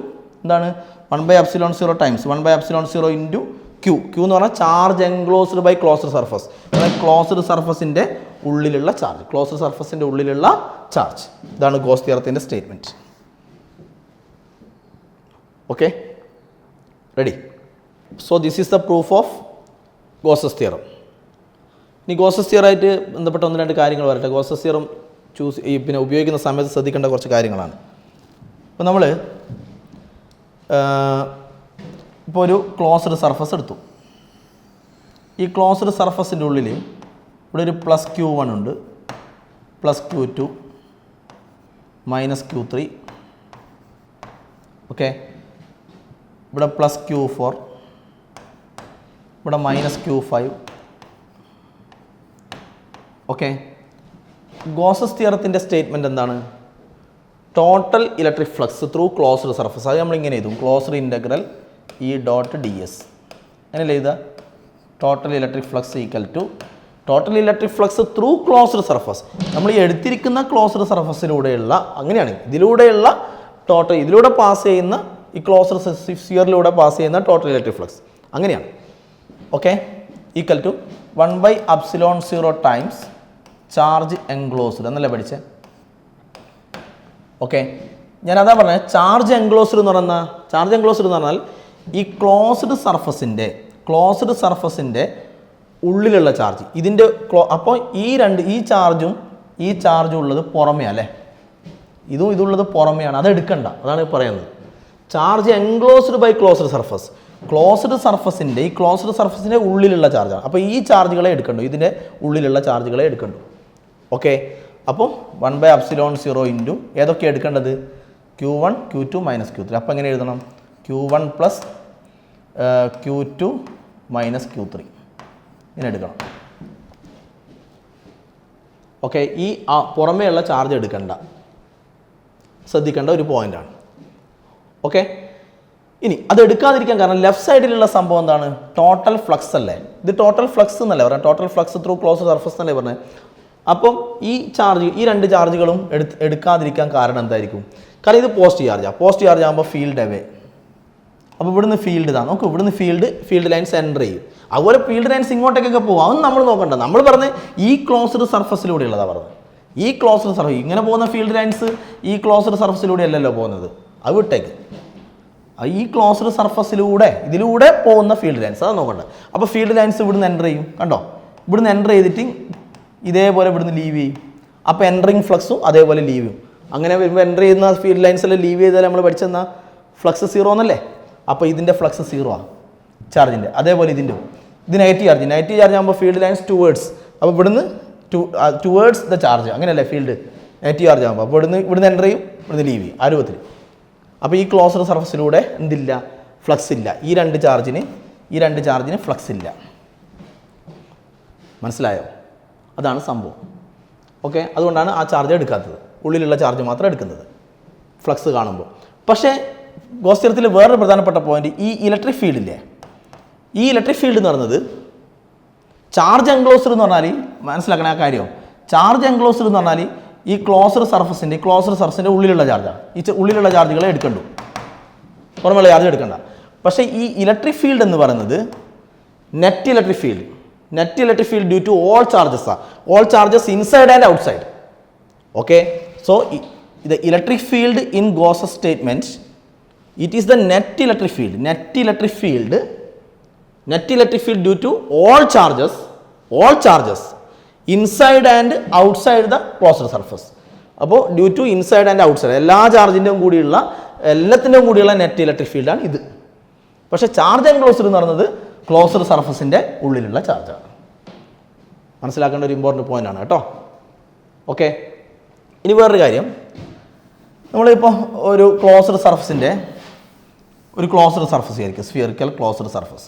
എന്താണ്? 1/ε0 ടൈംസ് 1/ε0 ഇൻറ്റു ക്യൂ. ക്യൂ എന്ന് പറഞ്ഞാൽ charge enclosed by closed surface. അതായത് ക്ലോസ്ഡ് സർഫസിൻ്റെ ഉള്ളിലുള്ള ചാർജ്, ക്ലോസ്ഡ് സർഫസിൻ്റെ ഉള്ളിലുള്ള ചാർജ്. ഇതാണ് ഗോസ് തിയറത്തിൻ്റെ statement. Okay, ready? So this is the proof of Gauss's theorem. ഇനി ഗോസസ് തിയറായിട്ട് ബന്ധപ്പെട്ട ഒന്ന് രണ്ട് കാര്യങ്ങൾ വരട്ടെ. ഗോസസ് തിയറം പിന്നെ ഉപയോഗിക്കുന്ന സമയത്ത് ശ്രദ്ധിക്കേണ്ട കുറച്ച് കാര്യങ്ങളാണ്. അപ്പോൾ നമ്മൾ ഇപ്പോൾ ഒരു ക്ലോസ്ഡ് സർഫസ് എടുത്തു. ഈ ക്ലോസ്ഡ് സർഫസിൻ്റെ ഉള്ളിൽ ഇവിടെ ഒരു +Q1 ഉണ്ട്, +Q2, -Q3. ഓക്കെ, ഇവിടെ +Q4, ഇവിടെ -Q5. ഓക്കെ, ഗോസസ് തിയറത്തിൻ്റെ സ്റ്റേറ്റ്മെൻറ്റ് എന്താണ്? Total electric flux through closed surface. അത് നമ്മളിങ്ങനെ എഴുതും, closed integral E dot D S. അങ്ങനെയല്ലേ എഴുതുക? Total electric flux equal to total electric flux through closed surface. നമ്മൾ ഈ എടുത്തിരിക്കുന്ന ക്ലോസ്ഡ് സർഫസിലൂടെയുള്ള, അങ്ങനെയാണ് ഇതിലൂടെയുള്ള ടോട്ടൽ, ഇതിലൂടെ പാസ് ചെയ്യുന്ന ഈ ക്ലോസ്ഡ് സ്ഫിയറിലൂടെ പാസ് ചെയ്യുന്ന ടോട്ടൽ ഇലക്ട്രിക് ഫ്ലക്സ് അങ്ങനെയാണ്. Okay, equal to 1/ε0 times charge enclosed എന്നല്ലേ പഠിച്ചേ? ഓക്കെ, ഞാനതാ പറഞ്ഞത്. ചാർജ് എൻക്ലോസ്ഡ് എന്ന് പറഞ്ഞാൽ ഈ ക്ലോസ്ഡ് സർഫസിൻ്റെ ഉള്ളിലുള്ള ചാർജ്. ഇതിൻ്റെ അപ്പോൾ ഈ ചാർജും ഉള്ളത് പുറമേ അല്ലേ? ഇതുള്ളത് പുറമെയാണ്, അത് എടുക്കണ്ട. അതാണ് പറയുന്നത്. Charge enclosed by closed surface. Closed സർഫസിൻ്റെ ഉള്ളിലുള്ള ചാർജാണ്. അപ്പോൾ ഈ ചാർജുകളെ എടുക്കണ്ടു, ഇതിൻ്റെ ഉള്ളിലുള്ള ചാർജുകളെ എടുക്കണ്ടു. ഓക്കെ, അപ്പം 1/ε0 ഇൻറ്റു ഏതൊക്കെ എടുക്കേണ്ടത്? Q1, Q2, -Q3. അപ്പോൾ എങ്ങനെ എഴുതണം? Q1 + Q2 - Q3 ഇങ്ങനെ എടുക്കണം. ഓക്കെ, ഈ പുറമേയുള്ള ചാർജ് എടുക്കണ്ട, ശ്രദ്ധിക്കേണ്ട ഒരു പോയിൻ്റാണ്. ഓക്കെ, ഇനി അത് എടുക്കാതിരിക്കാൻ കാരണം ലെഫ്റ്റ് സൈഡിലുള്ള സംഭവം എന്താണ്? ടോട്ടൽ ഫ്ലക്സ് അല്ലേ? ഇത് ടോട്ടൽ ഫ്ലക്സ് എന്നല്ലേ പറഞ്ഞത്? Total flux through closed surface എന്നല്ലേ പറഞ്ഞത്? അപ്പം ഈ രണ്ട് ചാർജുകളും എടുക്കാതിരിക്കാൻ കാരണം എന്തായിരിക്കും? കാരണം ഇത് പോസിറ്റീവ് ചാർജ് ആകുമ്പോൾ ഫീൽഡ് അവേ. അപ്പോൾ ഇവിടുന്ന് ഫീൽഡ് ഇതാണ്. നോക്കൂ, ഇവിടുന്ന് ഫീൽഡ് ലൈൻസ് എൻ്റർ ചെയ്യും. അതുപോലെ ഫീൽഡ് ലൈൻസ് ഇങ്ങോട്ടേക്കൊക്കെ പോകും. അതൊന്നും നമ്മൾ നോക്കണ്ട. നമ്മൾ പറഞ്ഞത് ഈ ക്ലോസ്ഡ് സർഫസിലൂടെയുള്ളതാണ് പറഞ്ഞത്. ഈ ക്ലോസ്ഡ് സർഫസ് ഇങ്ങനെ പോകുന്ന ഫീൽഡ് ലൈൻസ് ഈ ക്ലോസ്ഡ് സർഫസിലൂടെ അല്ലല്ലോ പോകുന്നത്. അത് വിട്ടേക്ക്. ഈ ക്ലോസ്ഡ് സർഫസിലൂടെ ഇതിലൂടെ പോകുന്ന ഫീൽഡ് ലൈൻസ് അത് നോക്കണ്ട. അപ്പോൾ ഫീൽഡ് ലൈൻസ് ഇവിടുന്ന് എൻ്റർ ചെയ്യും. കണ്ടോ, ഇവിടുന്ന് എൻ്റർ ചെയ്തിട്ട് ഇതേപോലെ ഇവിടുന്ന് ലീവ് ചെയ്യും. അപ്പോൾ എൻട്രിങ് ഫ്ലക്സും അതേപോലെ ലീവ് ചെയ്യും. അങ്ങനെ വരുമ്പോൾ എൻ്റർ ചെയ്യുന്ന ഫീൽഡ് ലൈൻസെല്ലാം ലീവ് ചെയ്താൽ നമ്മൾ പഠിച്ചെന്ന ഫ്ലക്സ് 0 എന്നല്ലേ. അപ്പോൾ ഇതിൻ്റെ ഫ്ലക്സ് 0 ആണ് ചാർജിൻ്റെ. അതേപോലെ ഇത് നെഗറ്റീവ് ചാർജ് ആകുമ്പോൾ ഫീൽഡ് ലൈൻസ് ടുവേർഡ്സ്, അപ്പോൾ ഇവിടുന്ന് ടുവേർഡ്സ് ദ ചാർജ്, അങ്ങനെയല്ലേ ഫീൽഡ് നെഗറ്റീവ് ചാർജ് ആകുമ്പോൾ. അപ്പോൾ ഇവിടുന്ന് എൻ്റർ ചെയ്യും, ഇവിടുന്ന് ലീവ് ചെയ്യും, ആ രൂപത്തിൽ. അപ്പോൾ ഈ ക്ലോസ്ഡ് സർഫസിലൂടെ എന്തില്ല, ഫ്ലക്സ് ഇല്ല. ഈ രണ്ട് ചാർജിന് ഫ്ലക്സ് ഇല്ല. മനസ്സിലായോ? അതാണ് സംഭവം. ഓക്കെ, അതുകൊണ്ടാണ് ആ ചാർജ് എടുക്കാത്തത്, ഉള്ളിലുള്ള ചാർജ് മാത്രം എടുക്കുന്നത് ഫ്ലക്സ് കാണുമ്പോൾ. പക്ഷേ ഗോസ് തിയറത്തിൽ വേറൊരു പ്രധാനപ്പെട്ട പോയിന്റ്, ഈ ഇലക്ട്രിക് ഫീൽഡില്ലേ, ഈ ഇലക്ട്രിക് ഫീൽഡ് എന്ന് പറയുന്നത് ചാർജ് എൻക്ലോസ്ഡ് എന്ന് പറഞ്ഞാൽ, മനസ്സിലാക്കണ ആ കാര്യം, ചാർജ് എൻക്ലോസ്ഡ് എന്ന് പറഞ്ഞാൽ ഈ ക്ലോസ്ഡ് സർഫസിൻ്റെ ഉള്ളിലുള്ള ചാർജാണ്. ഈ ഉള്ളിലുള്ള ചാർജുകളെ എടുക്കണ്ടു, പുറമെയുള്ള ചാർജ് എടുക്കണ്ട. പക്ഷേ ഈ ഇലക്ട്രിക് ഫീൽഡ് എന്ന് പറയുന്നത് net electric field due to all charges inside and outside. Okay, so the electric field in Gauss's statement, it is the net electric field due to all charges inside and outside the closed surface. അപ്പോൾ due to inside and outside എല്ലാത്തിൻ്റെയും കൂടിയുള്ള net electric ഫീൽഡാണ് ഇത്. പക്ഷേ charge enclosed എന്ന് പറയുന്നത് closed സർഫസിൻ്റെ ഉള്ളിലുള്ള ചാർജാണ്. മനസ്സിലാക്കേണ്ട ഒരു ഇമ്പോർട്ടൻറ്റ് പോയിന്റ് ആണ് കേട്ടോ. ഓക്കെ, ഇനി വേറൊരു കാര്യം, നമ്മളിപ്പോൾ ഒരു ക്ലോസ്ഡ് സർഫസ് ആയിരിക്കും, സ്ഫിയറിക്കൽ ക്ലോസ്ഡ് സർഫസ്.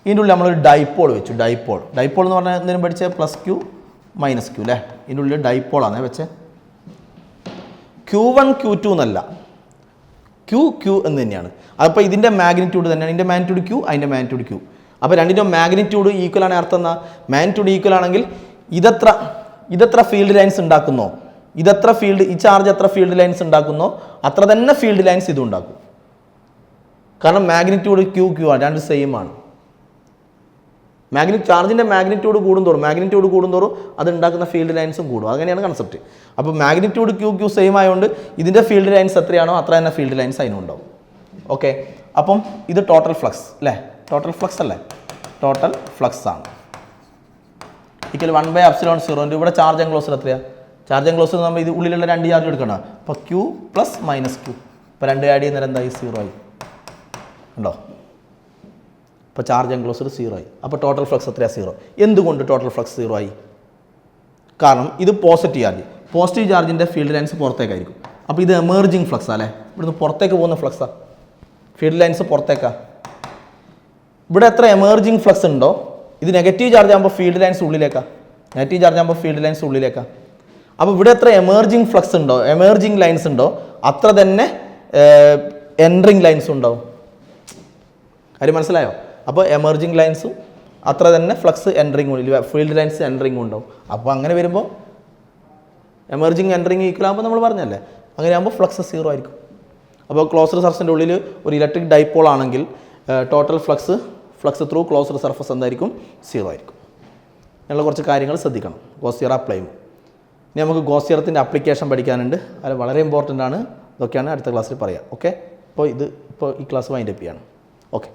ഇതിൻ്റെ ഉള്ളിൽ നമ്മളൊരു ഡൈപോൾ വെച്ചു. ഡൈപോൾ എന്ന് പറഞ്ഞാൽ എന്തെങ്കിലും പഠിച്ചത് +q -q അല്ലേ. ഇതിൻ്റെ ഉള്ളിൽ ഡൈപോളാണ് വെച്ചത്. Q1 Q2 എന്നല്ല, Q എന്ന് തന്നെയാണ്. അപ്പോൾ ഇതിൻ്റെ മാഗ്നിറ്റ്യൂഡ് തന്നെയാണ്, ഇതിൻ്റെ മാഗ്നിറ്റ്യൂഡ് Q, അതിൻ്റെ മാഗ്നിറ്റ്യൂഡ് Q. അപ്പോൾ രണ്ടിൻ്റെ മാഗ്നിറ്റ്യൂഡ് ഈക്വൽ ആണ്. അർത്ഥം എന്നാ, മാഗ്നിറ്റ്യൂഡ് ഈക്വൽ ആണെങ്കിൽ ഇതെത്ര ഫീൽഡ് ലൈൻസ് ഉണ്ടാക്കുന്നോ, ഈ ചാർജ് എത്ര ഫീൽഡ് ലൈൻസ് ഉണ്ടാക്കുന്നോ അത്ര തന്നെ ഫീൽഡ് ലൈൻസ് ഇതും ഉണ്ടാക്കും. കാരണം മാഗ്നിറ്റ്യൂഡ് Q ആണ്, രണ്ട് സെയിം ആണ്. ചാർജിൻ്റെ മാഗ്നിറ്റ്യൂഡ് കൂടുന്തോറും അത് ഉണ്ടാക്കുന്ന ഫീൽഡ് ലൈൻസും കൂടും. അങ്ങനെയാണ് കൺസെപ്റ്റ്. അപ്പോൾ മാഗ്നിറ്റ്യൂഡ് Q സെയിം ആയതുകൊണ്ട് ഇതിൻ്റെ ഫീൽഡ് ലൈൻസ് എത്രയാണോ അത്ര തന്നെ ഫീൽഡ് ലൈൻസ് അതിനും ഉണ്ടാവും. ഓക്കെ, അപ്പം ഇത് ടോട്ടൽ ഫ്ലക്സ് അല്ലേ, ടോട്ടൽ ഫ്ലക്സ് ആണ്. ഈക്വൽ 1/ε0. ഇവിടെ ചാർജ് എൻക്ലോസ്ഡ് എത്രയാണ്? ചാർജ് എൻക്ലോസ്ഡ് നമ്മൾ ഇത് ഉള്ളിലുള്ള രണ്ട് ചാർജ് എടുക്കണം. അപ്പോൾ Q + -q, ഇപ്പോൾ രണ്ട് ആഡ് ചെയ്യുന്നേരം എന്തായി? 0 ആയി. ഉണ്ടോ? അപ്പോൾ ചാർജ് എൻക്ലോസ്ഡ് 0 ആയി. അപ്പോൾ ടോട്ടൽ ഫ്ലക്സ് എത്രയാണ്? 0. എന്തുകൊണ്ട് ടോട്ടൽ ഫ്ലക്സ് 0 ആയി? കാരണം ഇത് പോസിറ്റീവ് ചാർജിൻ്റെ ഫീൽഡ് ലൈൻസ് പുറത്തേക്കായിരിക്കും. അപ്പോൾ ഇത് എമേർജിങ് ഫ്ലക്സ് അല്ലേ, ഇവിടുന്ന് പുറത്തേക്ക് പോകുന്ന ഫ്ലക്സാണ്, ഫീൽഡ് ലൈൻസ് പുറത്തേക്കാണ്. ഇവിടെ എത്ര എമേർജിങ് ഫ്ലക്സ് ഉണ്ടോ, ഇത് നെഗറ്റീവ് ചാർജ് ആകുമ്പോൾ ഫീൽഡ് ലൈൻസ് ഉള്ളിലേക്കാണ്. അപ്പോൾ ഇവിടെ എത്ര എമേർജിങ് ലൈൻസ് ഉണ്ടോ അത്ര തന്നെ എൻട്രിങ് ലൈൻസും ഉണ്ടാവും. കാര്യം മനസ്സിലായോ? അപ്പോൾ എമേർജിങ് ലൈൻസും അത്ര തന്നെ ഫ്ലക്സ് ഫീൽഡ് ലൈൻസ് എൻട്രിങ് ഉണ്ടാവും. അപ്പോൾ അങ്ങനെ വരുമ്പോൾ എമേർജിങ് ഈക്വൽ ആകുമ്പോൾ നമ്മൾ പറഞ്ഞല്ലേ, അങ്ങനെ ആകുമ്പോൾ ഫ്ലക്സ് 0 ആയിരിക്കും. അപ്പോൾ ക്ലോസ്ഡ് സർഫസിൻ്റെ ഉള്ളിൽ ഒരു ഇലക്ട്രിക് ഡൈപോൾ ആണെങ്കിൽ total flux through closed surface എന്തായിരിക്കും? 0 ആയിരിക്കും. ഞങ്ങൾ കുറച്ച് കാര്യങ്ങൾ ശ്രദ്ധിക്കണം ഗോസ് തിയറം അപ്ലൈ ചെയ്യും. ഇനി നമുക്ക് ഗോസ് തിയറത്തിൻ്റെ അപ്ലിക്കേഷൻ പഠിക്കാനുണ്ട്, അത് വളരെ ഇമ്പോർട്ടൻ്റ് ആണ്. ഇതൊക്കെയാണ് അടുത്ത ക്ലാസ്സിൽ പറയാം. ഓക്കെ, ഇപ്പോൾ ഈ ക്ലാസ് വൈൻഡപ്പ് ചെയ്യാണ്. ഓക്കെ.